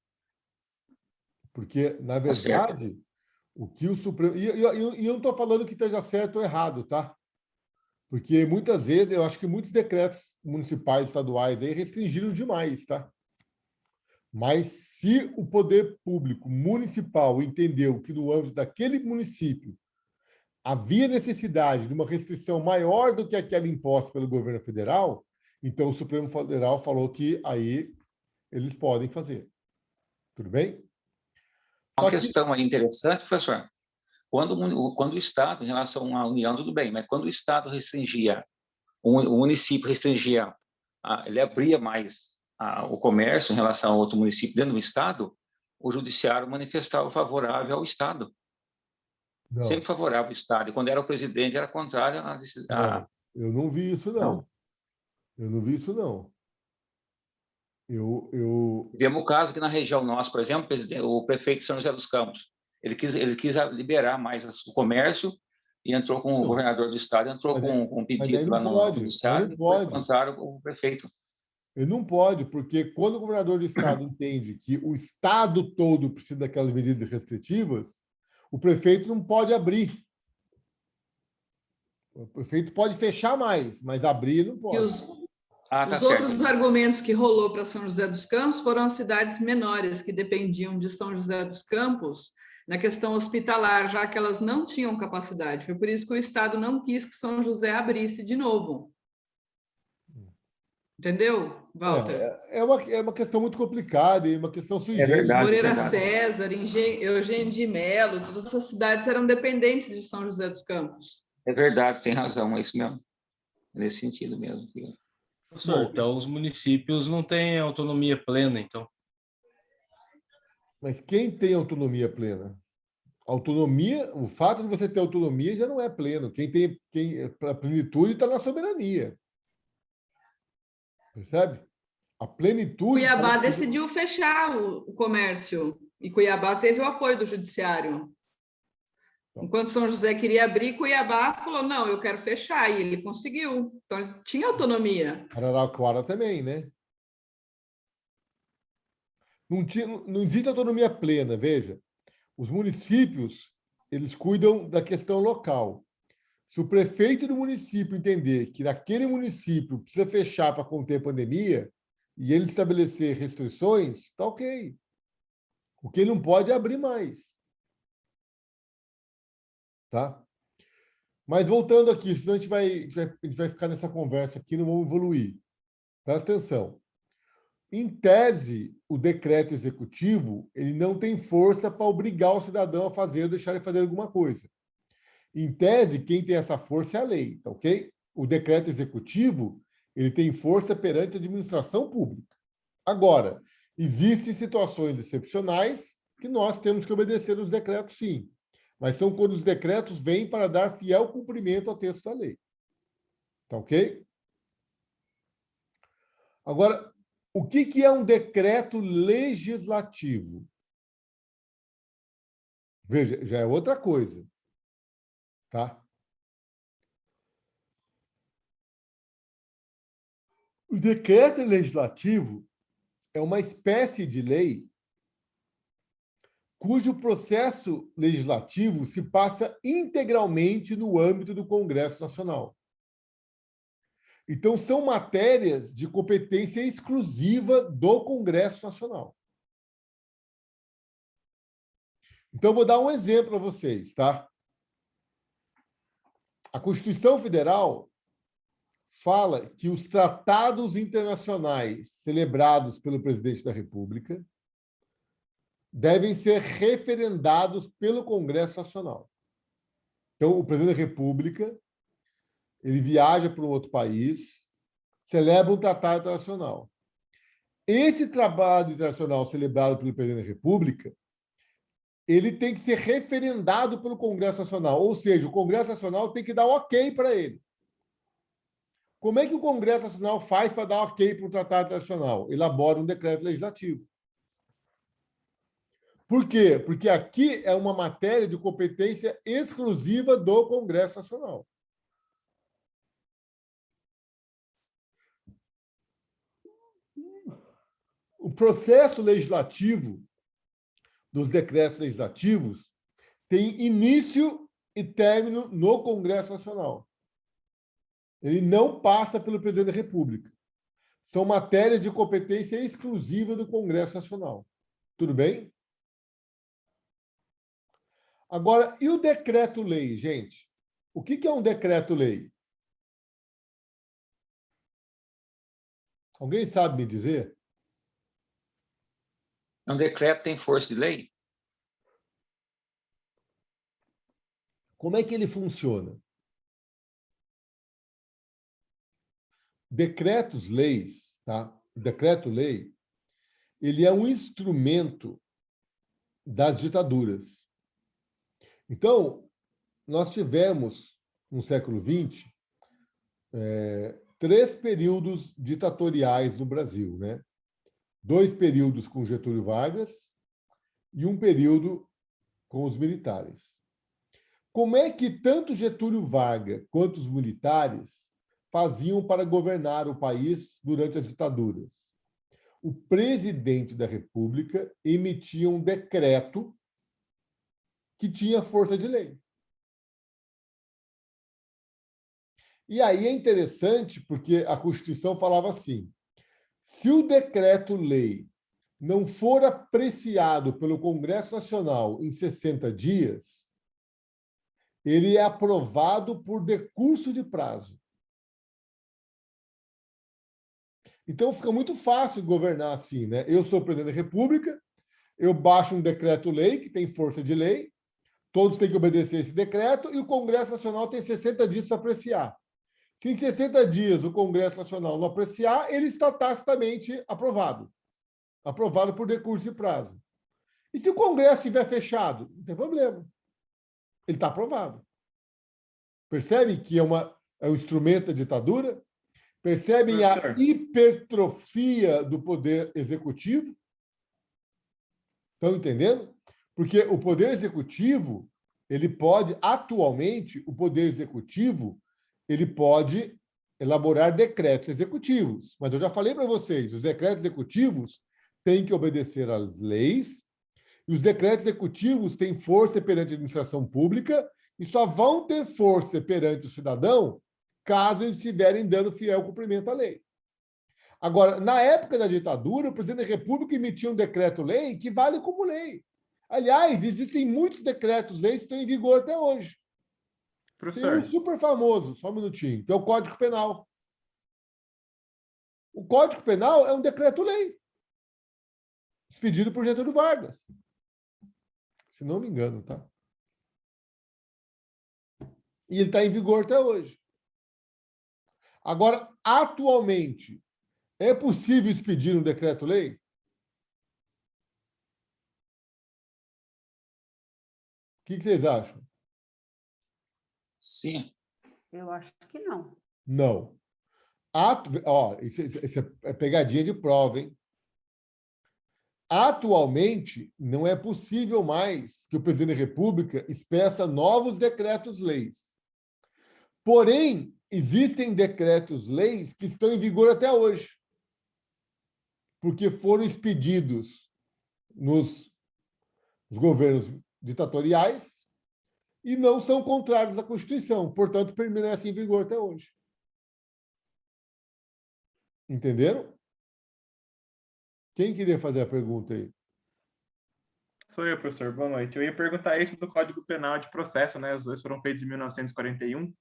Porque, na verdade, o que o Supremo... E eu não estou falando que esteja certo ou errado, tá? Porque muitas vezes, eu acho que muitos decretos municipais, estaduais aí restringiram demais, tá? Mas se o poder público municipal entendeu que no âmbito daquele município havia necessidade de uma restrição maior do que aquela imposta pelo governo federal, então o Supremo Federal falou que aí eles podem fazer. Tudo bem? Uma questão aí interessante, professor. Quando o Estado, em relação à União, tudo bem, mas quando o Estado restringia, o município restringia, ele abria mais o comércio em relação a outro município dentro do Estado, o Judiciário manifestava favorável ao Estado. Não. Sempre favorável ao Estado. E quando era o presidente, era contrário à decisão. Eu não vi isso, não. Eu não vi isso, não. Tivemos o caso que na região nossa, por exemplo, o prefeito de São José dos Campos, ele quis liberar mais o comércio e entrou com o governador do estado, entrou com um pedido lá no judiciário e foi contrário ao prefeito. Ele não pode, porque quando o governador do estado entende que o estado todo precisa daquelas medidas restritivas, o prefeito não pode abrir. O prefeito pode fechar mais, mas abrir ele não pode. E os outros argumentos que rolou para São José dos Campos foram as cidades menores que dependiam de São José dos Campos na questão hospitalar, já que elas não tinham capacidade. Foi por isso que o Estado não quis que São José abrisse de novo. Entendeu, Walter? É uma questão muito complicada e uma questão sui generis. É verdade. Moreira César, Eugênio de Melo, todas essas cidades eram dependentes de São José dos Campos. É verdade, tem razão, é isso mesmo. Nesse sentido mesmo. Professor, então os municípios não têm autonomia plena, então? Mas quem tem autonomia plena? Autonomia, o fato de você ter autonomia já não é pleno. A plenitude está na soberania. Percebe? A plenitude. Cuiabá decidiu fechar o comércio e Cuiabá teve o apoio do judiciário. Enquanto São José queria abrir, Cuiabá falou, não, eu quero fechar, e ele conseguiu. Então, ele tinha autonomia. Araraquara também, né? Não existe autonomia plena, veja. Os municípios, eles cuidam da questão local. Se o prefeito do município entender que naquele município precisa fechar para conter a pandemia e ele estabelecer restrições, tá ok. O que ele não pode é abrir mais. Tá? Mas voltando aqui, senão a gente vai ficar nessa conversa aqui, não vamos evoluir. Presta atenção. Em tese, o decreto executivo ele não tem força para obrigar o cidadão a fazer ou deixar ele fazer alguma coisa. Em tese, quem tem essa força é a lei, tá ok? O decreto executivo ele tem força perante a administração pública. Agora, existem situações excepcionais que nós temos que obedecer os decretos, sim. Mas são quando os decretos vêm para dar fiel cumprimento ao texto da lei. Tá ok? Agora, o que é um decreto legislativo? Veja, já é outra coisa. Tá? O decreto legislativo é uma espécie de lei cujo processo legislativo se passa integralmente no âmbito do Congresso Nacional. Então, são matérias de competência exclusiva do Congresso Nacional. Então, vou dar um exemplo para vocês, tá? A Constituição Federal fala que os tratados internacionais celebrados pelo presidente da República devem ser referendados pelo Congresso Nacional. Então, o presidente da República ele viaja para um outro país, celebra um tratado internacional. Esse tratado internacional celebrado pelo presidente da República, ele tem que ser referendado pelo Congresso Nacional, ou seja, o Congresso Nacional tem que dar ok para ele. Como é que o Congresso Nacional faz para dar ok para um tratado internacional? Elabora um decreto legislativo. Por quê? Porque aqui é uma matéria de competência exclusiva do Congresso Nacional. O processo legislativo dos decretos legislativos tem início e término no Congresso Nacional. Ele não passa pelo presidente da República. São matérias de competência exclusiva do Congresso Nacional. Tudo bem? Agora, e o decreto-lei, gente? O que é um decreto-lei? Alguém sabe me dizer? Um decreto tem força de lei? Como é que ele funciona? Decretos-leis, tá? O decreto-lei, ele é um instrumento das ditaduras. Então, nós tivemos, no século XX, 3 períodos ditatoriais no Brasil, né? 2 períodos com Getúlio Vargas e 1 período com os militares. Como é que tanto Getúlio Vargas quanto os militares faziam para governar o país durante as ditaduras? O presidente da República emitia um decreto que tinha força de lei. E aí é interessante porque a Constituição falava assim: se o decreto-lei não for apreciado pelo Congresso Nacional em 60 dias, ele é aprovado por decurso de prazo. Então, fica muito fácil governar assim, né? Eu sou presidente da República, eu baixo um decreto-lei que tem força de lei, todos têm que obedecer esse decreto e o Congresso Nacional tem 60 dias para apreciar. Se em 60 dias o Congresso Nacional não apreciar, ele está tacitamente aprovado. Aprovado por decurso de prazo. E se o Congresso estiver fechado? Não tem problema. Ele está aprovado. Percebe que é um instrumento da ditadura? Percebem a hipertrofia do poder executivo? Estão entendendo? Porque o poder executivo, ele pode, atualmente, o poder executivo, ele pode elaborar decretos executivos. Mas eu já falei para vocês, os decretos executivos têm que obedecer às leis, e os decretos executivos têm força perante a administração pública e só vão ter força perante o cidadão caso eles estiverem dando fiel cumprimento à lei. Agora, na época da ditadura, o presidente da República emitia um decreto-lei que vale como lei. Aliás, existem muitos decretos-leis que estão em vigor até hoje. Professor. Tem um super famoso, só um minutinho, que é o Código Penal. O Código Penal é um decreto-lei, expedido por Getúlio Vargas. Se não me engano, tá? E ele está em vigor até hoje. Agora, atualmente, é possível expedir um decreto-lei? O que vocês acham? Sim. Eu acho que não. Não. Isso é pegadinha de prova, hein? Atualmente, não é possível mais que o presidente da República expeça novos decretos-leis. Porém, existem decretos-leis que estão em vigor até hoje, porque foram expedidos nos governos ditatoriais e não são contrários à Constituição, portanto, permanecem em vigor até hoje. Entenderam? Quem queria fazer a pergunta aí? Sou eu, professor. Boa noite. Eu ia perguntar isso do Código Penal de Processo, né? Os dois foram feitos em 1941.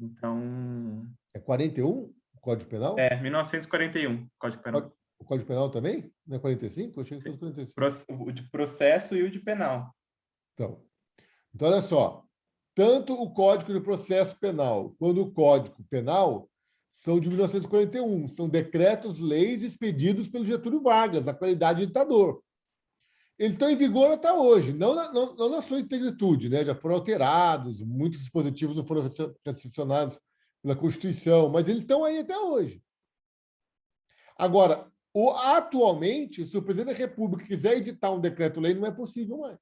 Então... É 41 o Código Penal? 1941, Código Penal. O Código Penal também? Não é 45? Eu achei que fosse 45. O de processo e o de penal. Então, olha só. Tanto o Código de Processo Penal quanto o Código Penal são de 1941. São decretos-leis expedidos pelo Getúlio Vargas, na qualidade de ditador. Eles estão em vigor até hoje, não na sua integritude, né? Já foram alterados, muitos dispositivos não foram recepcionados pela Constituição, mas eles estão aí até hoje. Agora, atualmente, se o presidente da República quiser editar um decreto-lei, não é possível mais.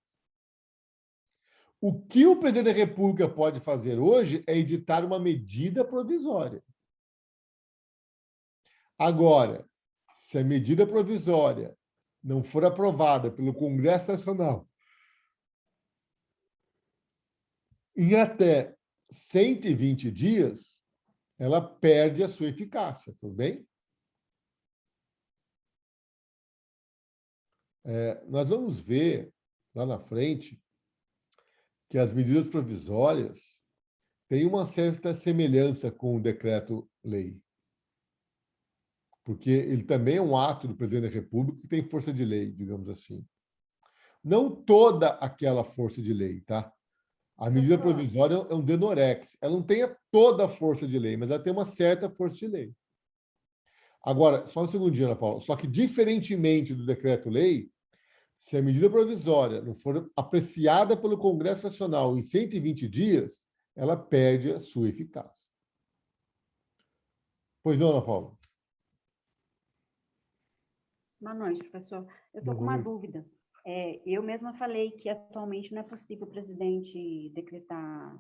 O que o presidente da República pode fazer hoje é editar uma medida provisória. Agora, se a medida provisória não for aprovada pelo Congresso Nacional em até 120 dias, ela perde a sua eficácia, tudo bem? Nós vamos ver lá na frente que as medidas provisórias têm uma certa semelhança com o decreto-lei, porque ele também é um ato do presidente da República que tem força de lei, digamos assim. Não toda aquela força de lei, tá? A medida provisória é um denorex. Ela não tem toda a força de lei, mas ela tem uma certa força de lei. Agora, só um segundinho, Ana Paula. Só que, diferentemente do decreto-lei, se a medida provisória não for apreciada pelo Congresso Nacional em 120 dias, ela perde a sua eficácia. Pois não, Ana Paula? Boa noite, professor. Eu estou com uma dúvida. Eu mesma falei que atualmente não é possível o presidente decretar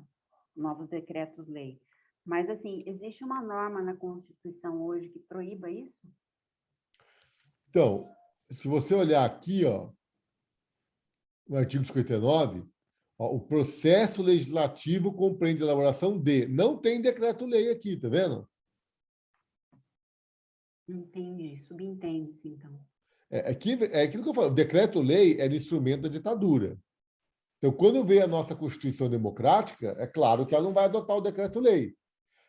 novos decretos-lei. Mas, assim, existe uma norma na Constituição hoje que proíba isso? Então, se você olhar aqui, no artigo 59, o processo legislativo compreende a elaboração de... Não tem decreto-lei aqui, tá vendo? Entendi. Subentende-se, então. É aquilo que eu falo. O decreto-lei é instrumento da ditadura. Então, quando vem a nossa Constituição Democrática, é claro que ela não vai adotar o decreto-lei.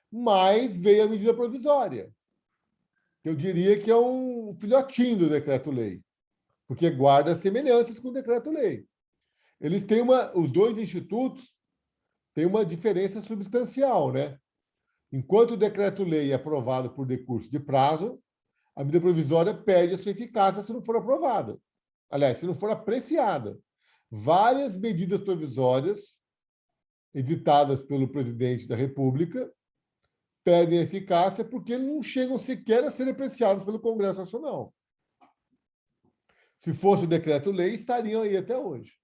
Mas veio a medida provisória, que eu diria que é um filhotinho do decreto-lei, porque guarda semelhanças com o decreto-lei. Eles têm os dois institutos têm uma diferença substancial, né? Enquanto o decreto-lei é aprovado por decurso de prazo, a medida provisória perde a sua eficácia se não for aprovada. aliás, se não for apreciada, várias medidas provisórias editadas pelo presidente da República perdem eficácia porque não chegam sequer a ser apreciadas pelo Congresso Nacional. Se fosse o decreto-lei, estariam aí até hoje.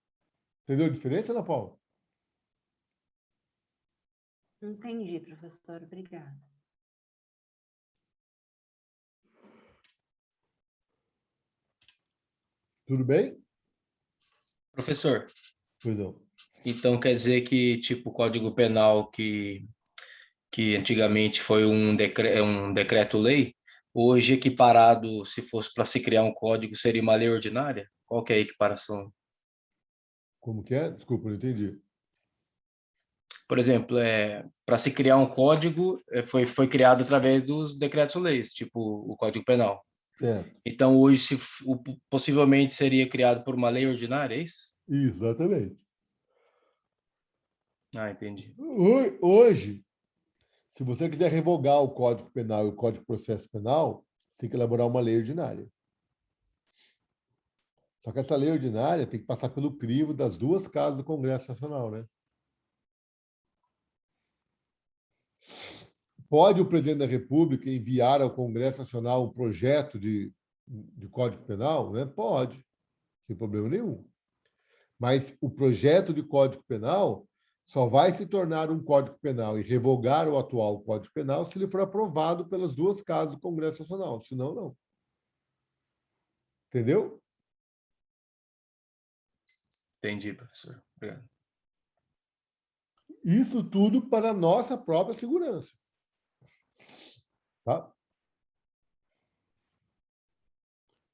Entendeu a diferença, Ana Paula? Entendi, professor. Obrigada. Tudo bem? Professor, Pois não. então quer dizer que, tipo, o Código Penal que antigamente foi um decreto-lei, hoje equiparado, se fosse para se criar um código, seria uma lei ordinária? Qual que é a equiparação? Como que é? Desculpa, não entendi. Por exemplo, para se criar um código, foi criado através dos decretos-leis, tipo o Código Penal. É, Então, hoje, possivelmente seria criado por uma lei ordinária, é isso? exatamente. Ah, entendi. Hoje, se você quiser revogar o Código Penal e o Código de Processo Penal, você tem que elaborar uma lei ordinária. Só que essa lei ordinária tem que passar pelo crivo das duas casas do Congresso Nacional, né? Pode o presidente da República enviar ao Congresso Nacional um projeto de Código Penal? Né? Pode, sem problema nenhum. Mas o projeto de Código Penal só vai se tornar um Código Penal e revogar o atual Código Penal se ele for aprovado pelas duas casas do Congresso Nacional. Senão, não. Entendeu? Entendi, professor. Obrigado. Isso tudo para a nossa própria segurança. Tá?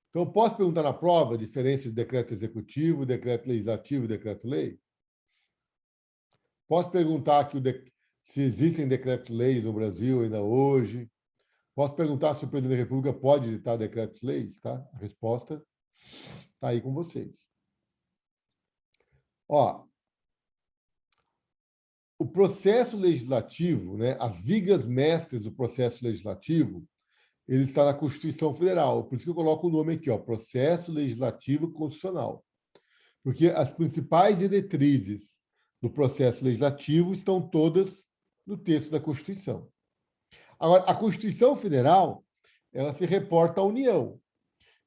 Então, posso perguntar na prova a diferença de decreto executivo, decreto legislativo e decreto-lei? Posso perguntar aqui se existem decretos-leis no Brasil ainda hoje? Posso perguntar se o presidente da República pode editar decretos-leis? Tá? A resposta está aí com vocês. Ó, o processo legislativo, né, as vigas mestres do processo legislativo, ele está na Constituição Federal. Por isso que eu coloco o nome aqui, ó, Processo Legislativo Constitucional. Porque as principais diretrizes do processo legislativo estão todas no texto da Constituição. Agora, a Constituição Federal, ela se reporta à União.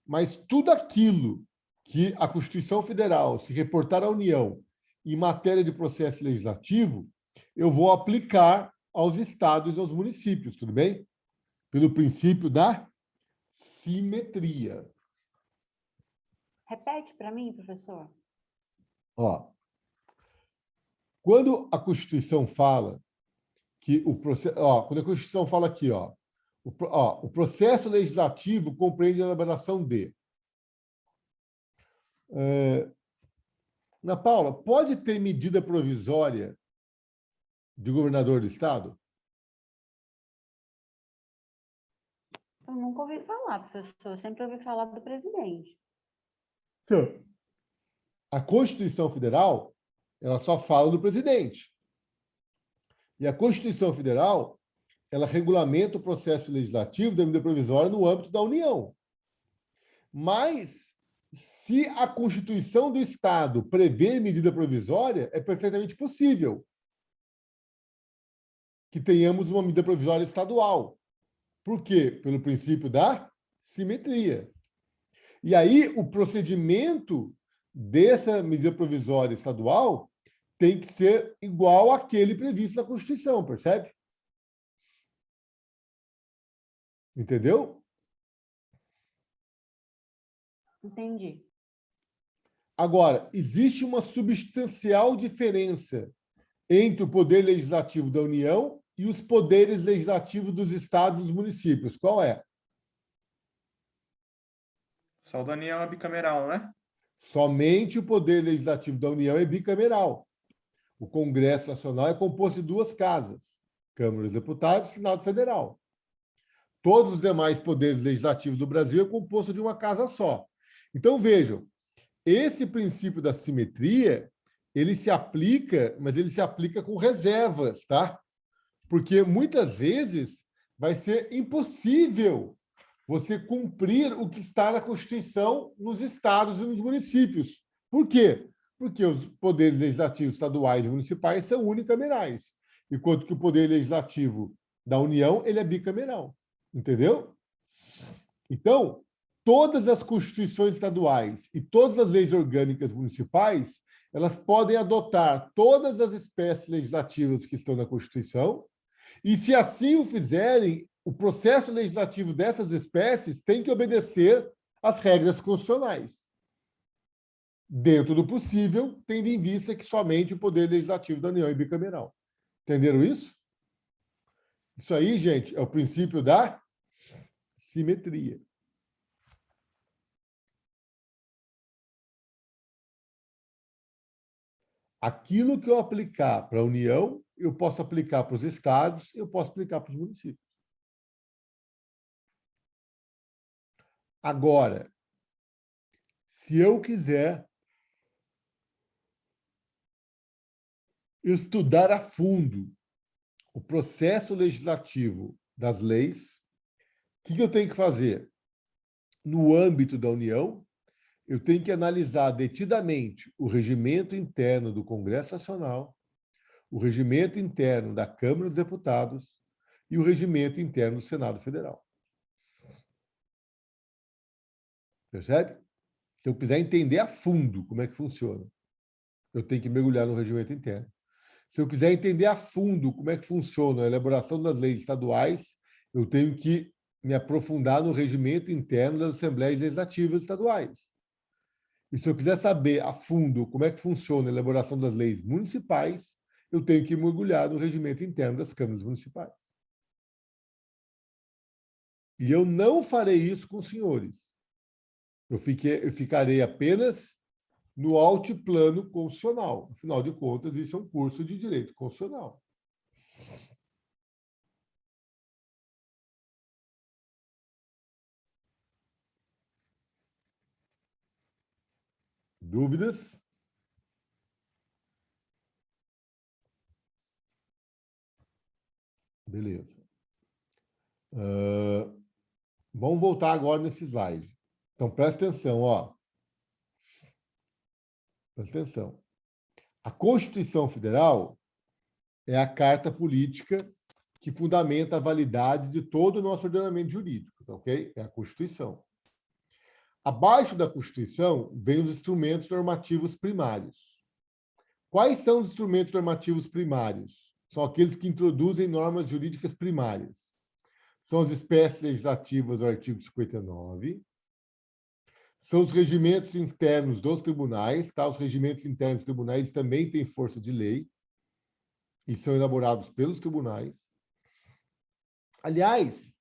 Mas tudo aquilo que a Constituição Federal se reportar à União em matéria de processo legislativo, eu vou aplicar aos estados e aos municípios, tudo bem? Pelo princípio da simetria. Repete para mim, professor. Ó, quando a Constituição fala que o processo, quando a Constituição fala aqui, o processo legislativo compreende a elaboração de. Ana Paula, pode ter medida provisória de governador do estado? Eu nunca ouvi falar, professor. Eu sempre ouvi falar do presidente. A Constituição Federal, ela só fala do presidente. E a Constituição Federal, ela regulamenta o processo legislativo da medida provisória no âmbito da União. Mas, se a Constituição do Estado prevê medida provisória, é perfeitamente possível que tenhamos uma medida provisória estadual. Por quê? Pelo princípio da simetria. E aí, o procedimento dessa medida provisória estadual tem que ser igual àquele previsto na Constituição, percebe? Entendeu? Entendi. Agora, existe uma substancial diferença entre o poder legislativo da União e os poderes legislativos dos estados e dos municípios. Qual é? Só o da União é bicameral, né? Somente o poder legislativo da União é bicameral. O Congresso Nacional é composto de duas casas, Câmara dos Deputados e Senado Federal. Todos os demais poderes legislativos do Brasil é composto de uma casa só. Então, vejam, esse princípio da simetria, ele se aplica, mas ele se aplica com reservas, tá? Porque muitas vezes vai ser impossível você cumprir o que está na Constituição nos estados e nos municípios. Por quê? Porque os poderes legislativos estaduais e municipais são unicamerais, enquanto que o poder legislativo da União ele é bicameral. Entendeu? Então, todas as constituições estaduais e todas as leis orgânicas municipais, elas podem adotar todas as espécies legislativas que estão na Constituição, e se assim o fizerem, o processo legislativo dessas espécies tem que obedecer às regras constitucionais, dentro do possível, tendo em vista que somente o poder legislativo da União é bicameral. Entenderam isso? Isso aí, gente, é o princípio da simetria. Aquilo que eu aplicar para a União, eu posso aplicar para os estados, eu posso aplicar para os municípios. Agora, se eu quiser estudar a fundo o processo legislativo das leis, o que eu tenho que fazer? No âmbito da União, eu tenho que analisar detidamente o regimento interno do Congresso Nacional, o regimento interno da Câmara dos Deputados e o regimento interno do Senado Federal. Percebe? Se eu quiser entender a fundo como é que funciona, eu tenho que mergulhar no regimento interno. Se eu quiser entender a fundo como é que funciona a elaboração das leis estaduais, eu tenho que me aprofundar no regimento interno das Assembleias Legislativas Estaduais. E se eu quiser saber a fundo como é que funciona a elaboração das leis municipais, eu tenho que mergulhar no regimento interno das câmaras municipais. E eu não farei isso com os senhores. Eu ficarei apenas no altiplano constitucional. Afinal de contas, isso é um curso de direito constitucional. Dúvidas? Beleza. Vamos voltar agora nesse slide. Então, presta atenção, ó. Presta atenção. A Constituição Federal é a carta política que fundamenta a validade de todo o nosso ordenamento jurídico, ok? É a Constituição. Abaixo da Constituição, vem os instrumentos normativos primários. Quais são os instrumentos normativos primários? São aqueles que introduzem normas jurídicas primárias. São as espécies legislativas do artigo 59. São os regimentos internos dos tribunais. Tá? Os regimentos internos dos tribunais também têm força de lei e são elaborados pelos tribunais. Aliás,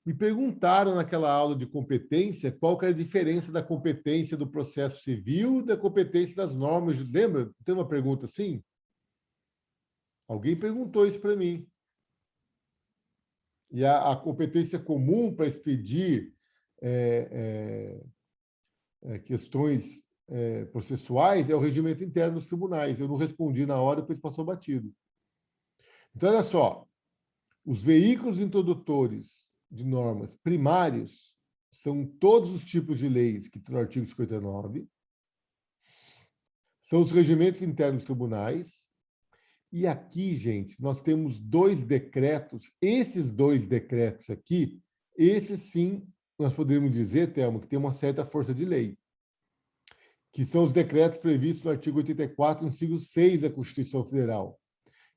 me perguntaram naquela aula de competência qual que é a diferença da competência do processo civil e da competência das normas. Lembra? Tem uma pergunta assim? Alguém perguntou isso para mim. E a competência comum para expedir questões processuais é o regimento interno dos tribunais. Eu não respondi na hora, depois passou batido. Então, olha só. Os veículos introdutores de normas primários são todos os tipos de leis que estão no artigo 59. São os regimentos internos dos tribunais. E aqui, gente, nós temos 2 decretos. Esses 2 decretos aqui, esses sim, nós podemos dizer, Thelma, que tem uma certa força de lei, que são os decretos previstos no artigo 84, inciso 6 da Constituição Federal,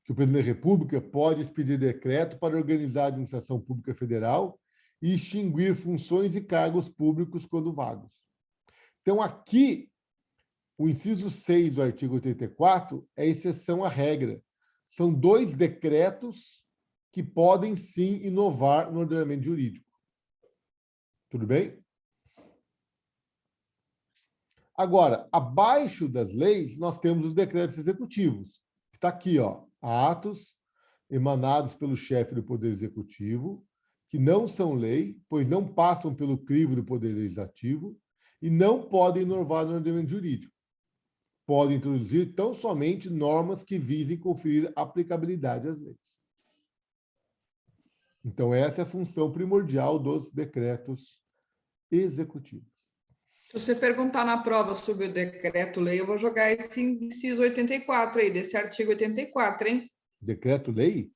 que o presidente da República pode expedir decreto para organizar a administração pública federal e extinguir funções e cargos públicos quando vagos. Então, aqui, o inciso 6 do artigo 84 é exceção à regra. São 2 decretos que podem, sim, inovar no ordenamento jurídico. Tudo bem? Agora, abaixo das leis, nós temos os decretos executivos. Está aqui, ó, atos emanados pelo chefe do Poder Executivo, que não são lei, pois não passam pelo crivo do Poder Legislativo e não podem inovar no ordenamento jurídico. Podem introduzir tão somente normas que visem conferir aplicabilidade às leis. Então, essa é a função primordial dos decretos executivos. Se você perguntar na prova sobre o decreto-lei, eu vou jogar esse inciso 84 aí, desse artigo 84, hein? Decreto-lei?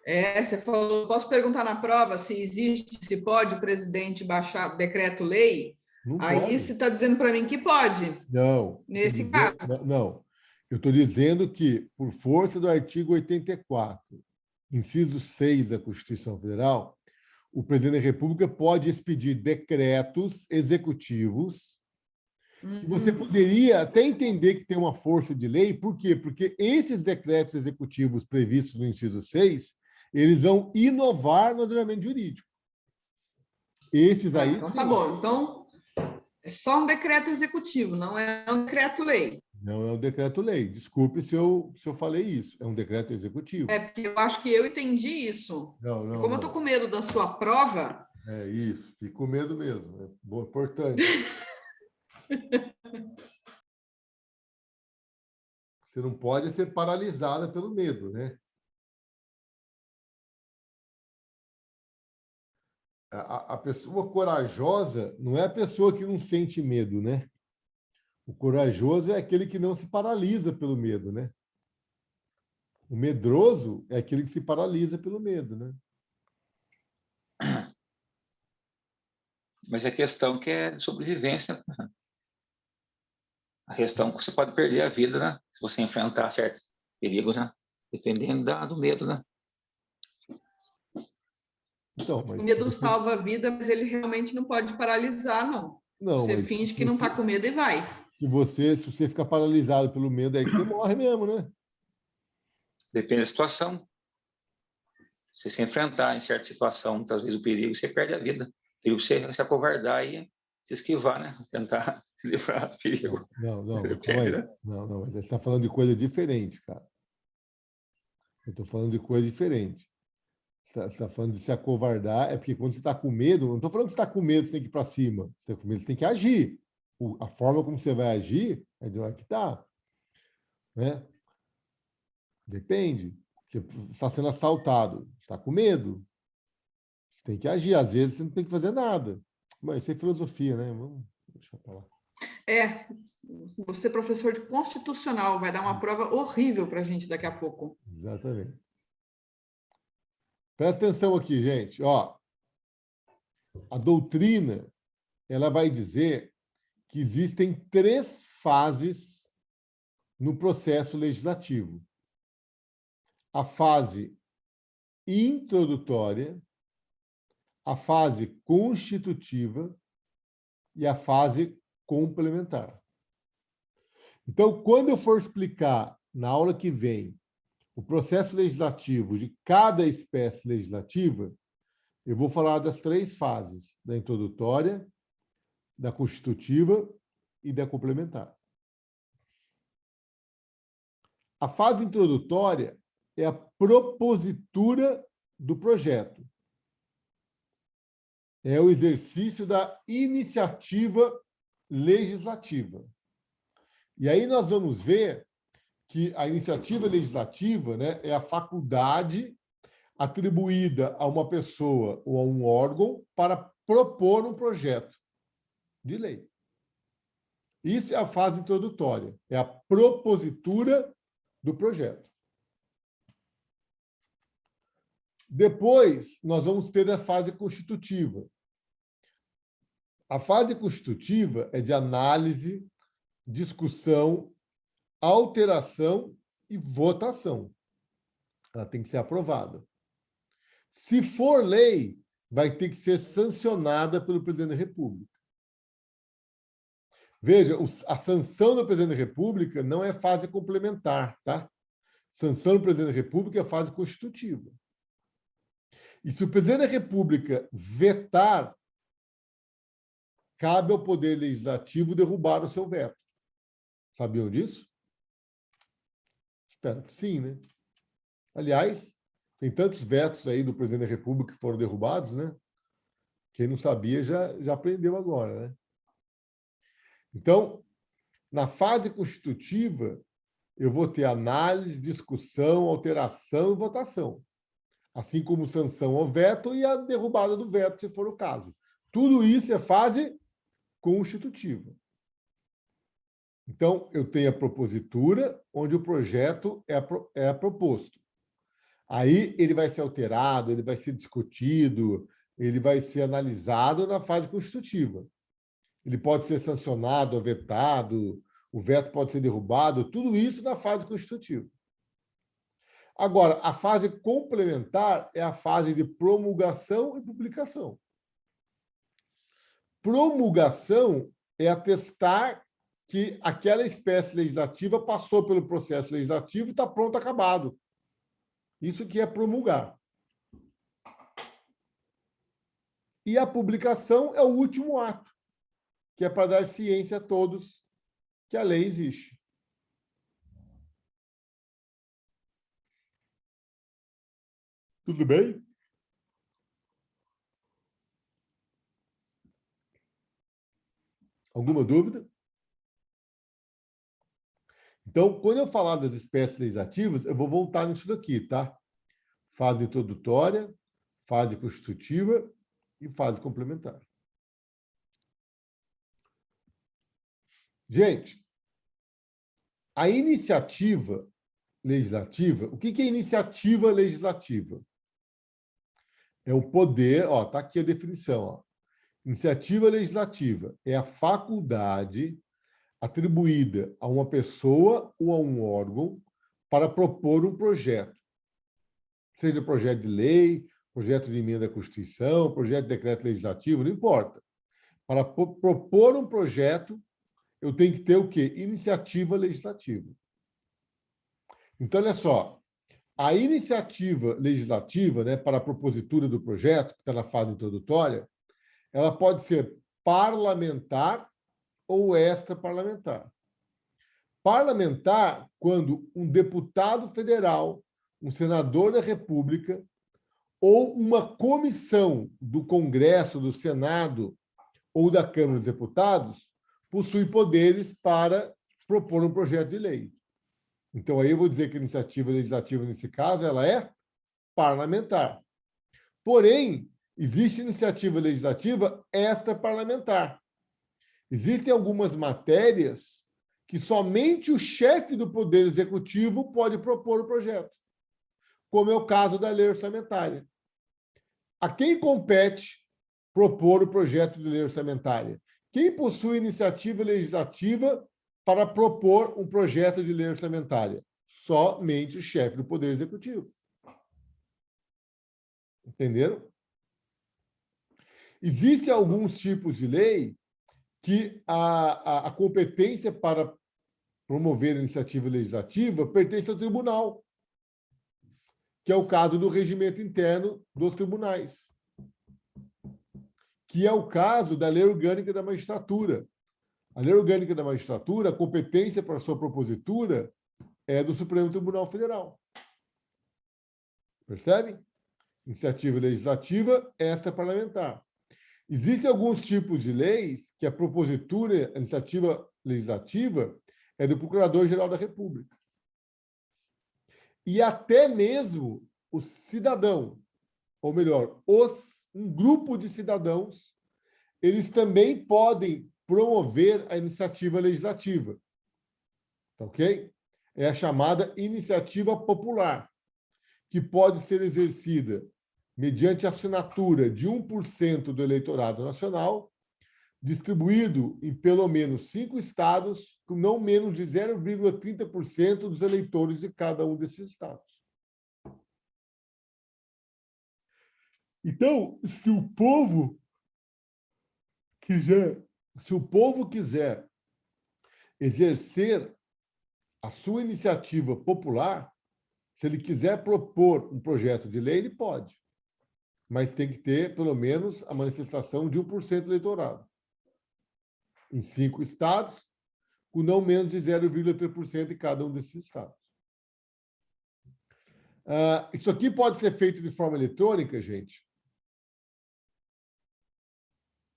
Você falou, posso perguntar na prova se existe, se pode o presidente baixar decreto-lei? Aí você está dizendo para mim que pode. Não. Nesse caso. Não. Eu estou dizendo que, por força do artigo 84, inciso 6 da Constituição Federal, o presidente da República pode expedir decretos executivos que você poderia até entender que tem uma força de lei. Por quê? Porque esses decretos executivos previstos no inciso 6, eles vão inovar no ordenamento jurídico. Esses aí... Então, tá bom. Então, é só um decreto executivo, não é um decreto-lei. Não é um decreto-lei. Desculpe se eu falei isso. É um decreto executivo. Porque eu acho que eu entendi isso. Como eu estou com medo da sua prova... É isso. Fico com medo mesmo. É importante. Você não pode ser paralisada pelo medo, né? A pessoa corajosa não é a pessoa que não sente medo, né? O corajoso é aquele que não se paralisa pelo medo, né? O medroso é aquele que se paralisa pelo medo, né? Mas a questão que é de sobrevivência. A questão que você pode perder a vida, né? Se você enfrentar certos perigos, né? Dependendo do medo, né? Então, mas o medo salva a vida, mas ele realmente não pode paralisar, não. Você finge que não está com medo e vai. Se você ficar paralisado pelo medo, é que você morre mesmo, né? Depende da situação. Se você enfrentar em certa situação, muitas vezes o perigo, você perde a vida. O perigo você se acovardar e se esquivar, né? Tentar se livrar do perigo. Não, mas você está falando de coisa diferente, cara. Eu estou falando de coisa diferente. Você está falando de se acovardar, é porque quando você está com medo, não estou falando que você está com medo, você tem que ir para cima. Você está com medo, você tem que agir. A forma como você vai agir é de onde que está. Né? Depende. Você está sendo assaltado, você está com medo. Você tem que agir. Às vezes você não tem que fazer nada. Mas isso é filosofia, né? Vamos deixar para lá. Você, professor de constitucional, vai dar uma prova horrível para a gente daqui a pouco. Exatamente. Presta atenção aqui, gente. Ó, a doutrina ela vai dizer que existem 3 fases no processo legislativo. A fase introdutória, a fase constitutiva e a fase complementar. Então, quando eu for explicar na aula que vem o processo legislativo de cada espécie legislativa, eu vou falar das 3 fases, da introdutória, da constitutiva e da complementar. A fase introdutória é a propositura do projeto. É o exercício da iniciativa legislativa. E aí nós vamos ver que a iniciativa legislativa, né, é a faculdade atribuída a uma pessoa ou a um órgão para propor um projeto de lei. Isso é a fase introdutória, é a propositura do projeto. Depois, nós vamos ter a fase constitutiva. A fase constitutiva é de análise, discussão, alteração e votação. Ela tem que ser aprovada. Se for lei, vai ter que ser sancionada pelo presidente da República. Veja, a sanção do presidente da República não é fase complementar, tá? Sanção do presidente da República é fase constitutiva. E se o presidente da República vetar, cabe ao Poder Legislativo derrubar o seu veto. Sabiam disso? Espero que sim, né? Aliás, tem tantos vetos aí do presidente da República que foram derrubados, né? Quem não sabia já aprendeu agora, né? Então, na fase constitutiva, eu vou ter análise, discussão, alteração e votação. assim como sanção ao veto e a derrubada do veto, se for o caso. Tudo isso é fase constitutiva. Então, eu tenho a propositura, onde o projeto é proposto. Aí ele vai ser alterado, ele vai ser discutido, ele vai ser analisado na fase constitutiva. Ele pode ser sancionado ou vetado, o veto pode ser derrubado, tudo isso na fase constitutiva. Agora, a fase complementar é a fase de promulgação e publicação. Promulgação é atestar que aquela espécie legislativa passou pelo processo legislativo e está pronto, acabado. Isso que é promulgar. E a publicação é o último ato, que é para dar ciência a todos que a lei existe. Tudo bem? Alguma dúvida? Então, quando eu falar das espécies legislativas, eu vou voltar nisso daqui, tá? Fase introdutória, fase constitutiva e fase complementar. Gente, a iniciativa legislativa, o que é iniciativa legislativa? É o poder, ó, tá aqui a definição, ó. Iniciativa legislativa é a faculdade atribuída a uma pessoa ou a um órgão para propor um projeto, seja projeto de lei, projeto de emenda à Constituição, projeto de decreto legislativo, não importa. Para propor um projeto, eu tenho que ter o quê? Iniciativa legislativa. Então, olha só, a iniciativa legislativa, né, para a propositura do projeto, que está na fase introdutória, ela pode ser parlamentar ou extraparlamentar. Parlamentar, quando um deputado federal, um senador da República ou uma comissão do Congresso, do Senado ou da Câmara dos Deputados possui poderes para propor um projeto de lei. Então, aí eu vou dizer que a iniciativa legislativa, nesse caso, ela é parlamentar. Porém, existe iniciativa legislativa extraparlamentar. Existem algumas matérias que somente o chefe do Poder Executivo pode propor o projeto, como é o caso da lei orçamentária. A quem compete propor o projeto de lei orçamentária? Quem possui iniciativa legislativa para propor um projeto de lei orçamentária? Somente o chefe do Poder Executivo. Entenderam? Existem alguns tipos de lei que a competência para promover a iniciativa legislativa pertence ao tribunal, que é o caso do regimento interno dos tribunais, que é o caso da Lei Orgânica da Magistratura. A Lei Orgânica da Magistratura, a competência para sua propositura é do Supremo Tribunal Federal. Percebe? Iniciativa legislativa extraparlamentar. Existem alguns tipos de leis que a propositura, a iniciativa legislativa, é do Procurador-Geral da República. E até mesmo o cidadão, ou melhor, um grupo de cidadãos, eles também podem promover a iniciativa legislativa. Ok? É a chamada iniciativa popular, que pode ser exercida mediante assinatura de 1% do eleitorado nacional, distribuído em pelo menos 5 estados, com não menos de 0,30% dos eleitores de cada um desses estados. Então, se o povo quiser exercer a sua iniciativa popular, se ele quiser propor um projeto de lei, ele pode. Mas tem que ter, pelo menos, a manifestação de 1% do eleitorado. Em 5 estados, com não menos de 0,3% em cada um desses estados. Isso aqui pode ser feito de forma eletrônica, gente.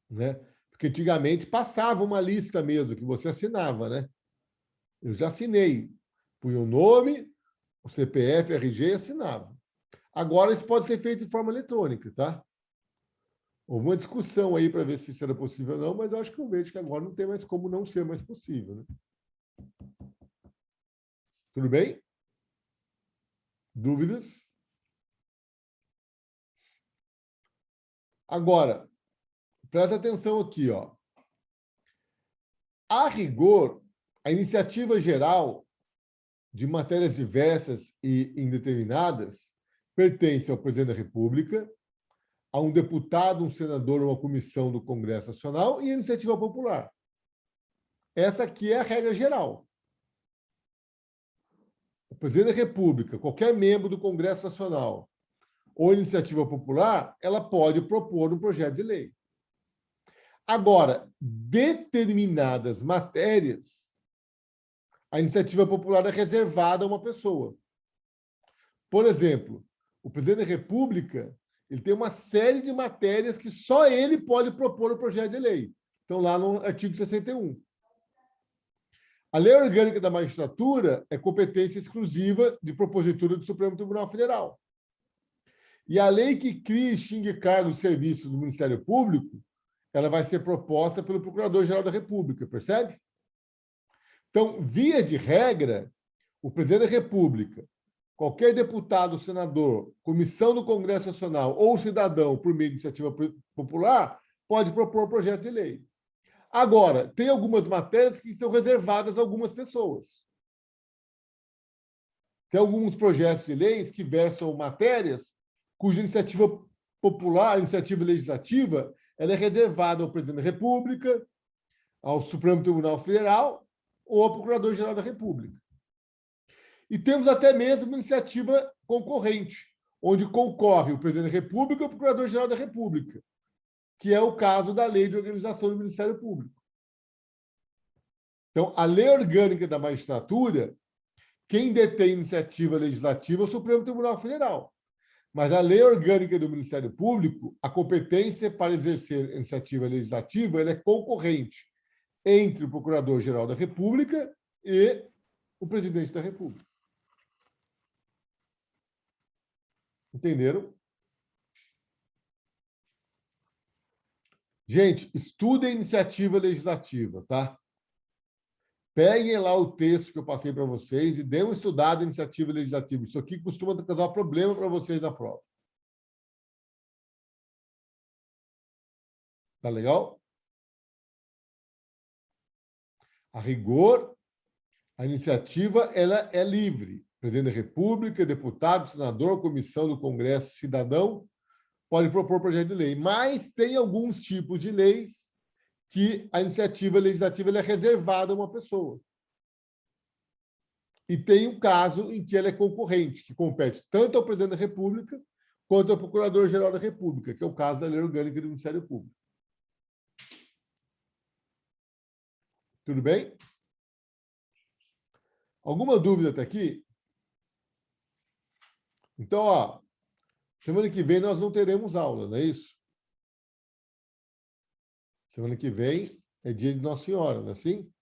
Né? Porque antigamente passava uma lista mesmo, que você assinava, né? Eu já assinei. Punha o nome, o CPF, RG e assinava. Agora, isso pode ser feito de forma eletrônica, tá? Houve uma discussão aí para ver se isso era possível ou não, mas eu acho que eu vejo que agora não tem mais como não ser mais possível, né? Tudo bem? Dúvidas? Agora, presta atenção aqui, ó. A rigor, a iniciativa geral de matérias diversas e indeterminadas pertence ao presidente da República, a um deputado, um senador ou uma comissão do Congresso Nacional e a iniciativa popular. Essa aqui é a regra geral. O presidente da República, qualquer membro do Congresso Nacional ou iniciativa popular, ela pode propor um projeto de lei. Agora, determinadas matérias, a iniciativa popular é reservada a uma pessoa. Por exemplo, o presidente da República, ele tem uma série de matérias que só ele pode propor o projeto de lei. Então, lá no artigo 61. A Lei Orgânica da Magistratura é competência exclusiva de propositura do Supremo Tribunal Federal. E a lei que cria e extingue cargos e serviços do Ministério Público, ela vai ser proposta pelo Procurador-Geral da República, percebe? Então, via de regra, o presidente da República, qualquer deputado, senador, comissão do Congresso Nacional ou cidadão, por meio de iniciativa popular, pode propor projeto de lei. Agora, tem algumas matérias que são reservadas a algumas pessoas. Tem alguns projetos de leis que versam matérias cuja iniciativa popular, iniciativa legislativa, ela é reservada ao presidente da República, ao Supremo Tribunal Federal ou ao Procurador-Geral da República. E temos até mesmo uma iniciativa concorrente, onde concorre o presidente da República e o Procurador-Geral da República, que é o caso da Lei de Organização do Ministério Público. Então, a Lei Orgânica da Magistratura, quem detém iniciativa legislativa é o Supremo Tribunal Federal. Mas a Lei Orgânica do Ministério Público, a competência para exercer a iniciativa legislativa, ela é concorrente entre o Procurador-Geral da República e o Presidente da República. Entenderam? Gente, estudem a iniciativa legislativa, tá? Peguem lá o texto que eu passei para vocês e dêem uma estudada em iniciativa legislativa. Isso aqui costuma causar problema para vocês na prova. Tá legal? A rigor, a iniciativa ela é livre. Presidente da República, deputado, senador, comissão do Congresso, cidadão, pode propor projeto de lei. Mas tem alguns tipos de leis que a iniciativa legislativa ela é reservada a uma pessoa. E tem um caso em que ela é concorrente, que compete tanto ao presidente da República quanto ao Procurador-Geral da República, que é o caso da Lei Orgânica do Ministério Público. Tudo bem? Alguma dúvida até aqui? Então, ó, semana que vem nós não teremos aula, não é isso? Semana que vem é dia de Nossa Senhora, não é assim?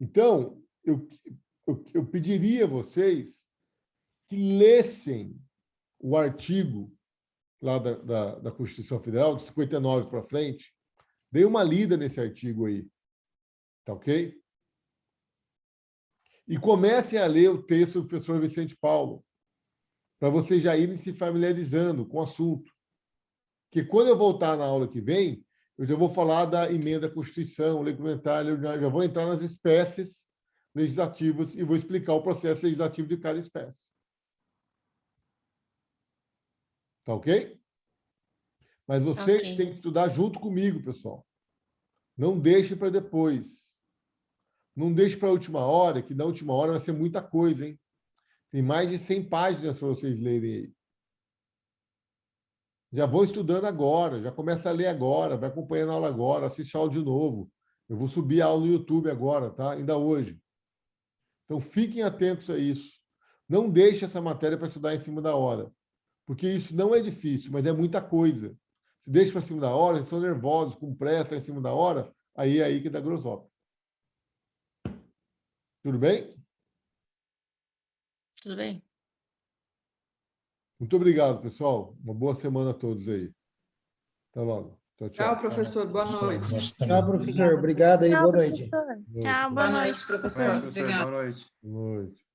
Então, eu pediria a vocês que lessem o artigo lá da Constituição Federal, de 59 para frente. Dê uma lida nesse artigo aí. Tá ok? E comecem a ler o texto do professor Vicente Paulo, para vocês já irem se familiarizando com o assunto. Porque quando eu voltar na aula que vem, eu já vou falar da emenda à Constituição, lei complementar, já vou entrar nas espécies legislativas e vou explicar o processo legislativo de cada espécie. Tá ok? Mas vocês têm que estudar junto comigo, pessoal. Não deixe para depois. Não deixe para a última hora, que na última hora vai ser muita coisa, hein? Tem mais de 100 páginas para vocês lerem aí. Já vou estudando agora, já começa a ler agora, vai acompanhando a aula agora, assiste a aula de novo. Eu vou subir a aula no YouTube agora, tá? Ainda hoje. Então, fiquem atentos a isso. Não deixe essa matéria para estudar em cima da hora, porque isso não é difícil, mas é muita coisa. Se deixa para cima da hora, vocês estão nervosos, com pressa em cima da hora, aí é aí que dá grosópia. Tudo bem? Tudo bem. Muito obrigado, pessoal. Uma boa semana a todos aí. Até logo. Tchau, tchau. Tchau, professor. Boa noite. Tchau, professor. Obrigado aí. Boa noite. Tchau, boa noite, professor. Boa noite. Boa noite.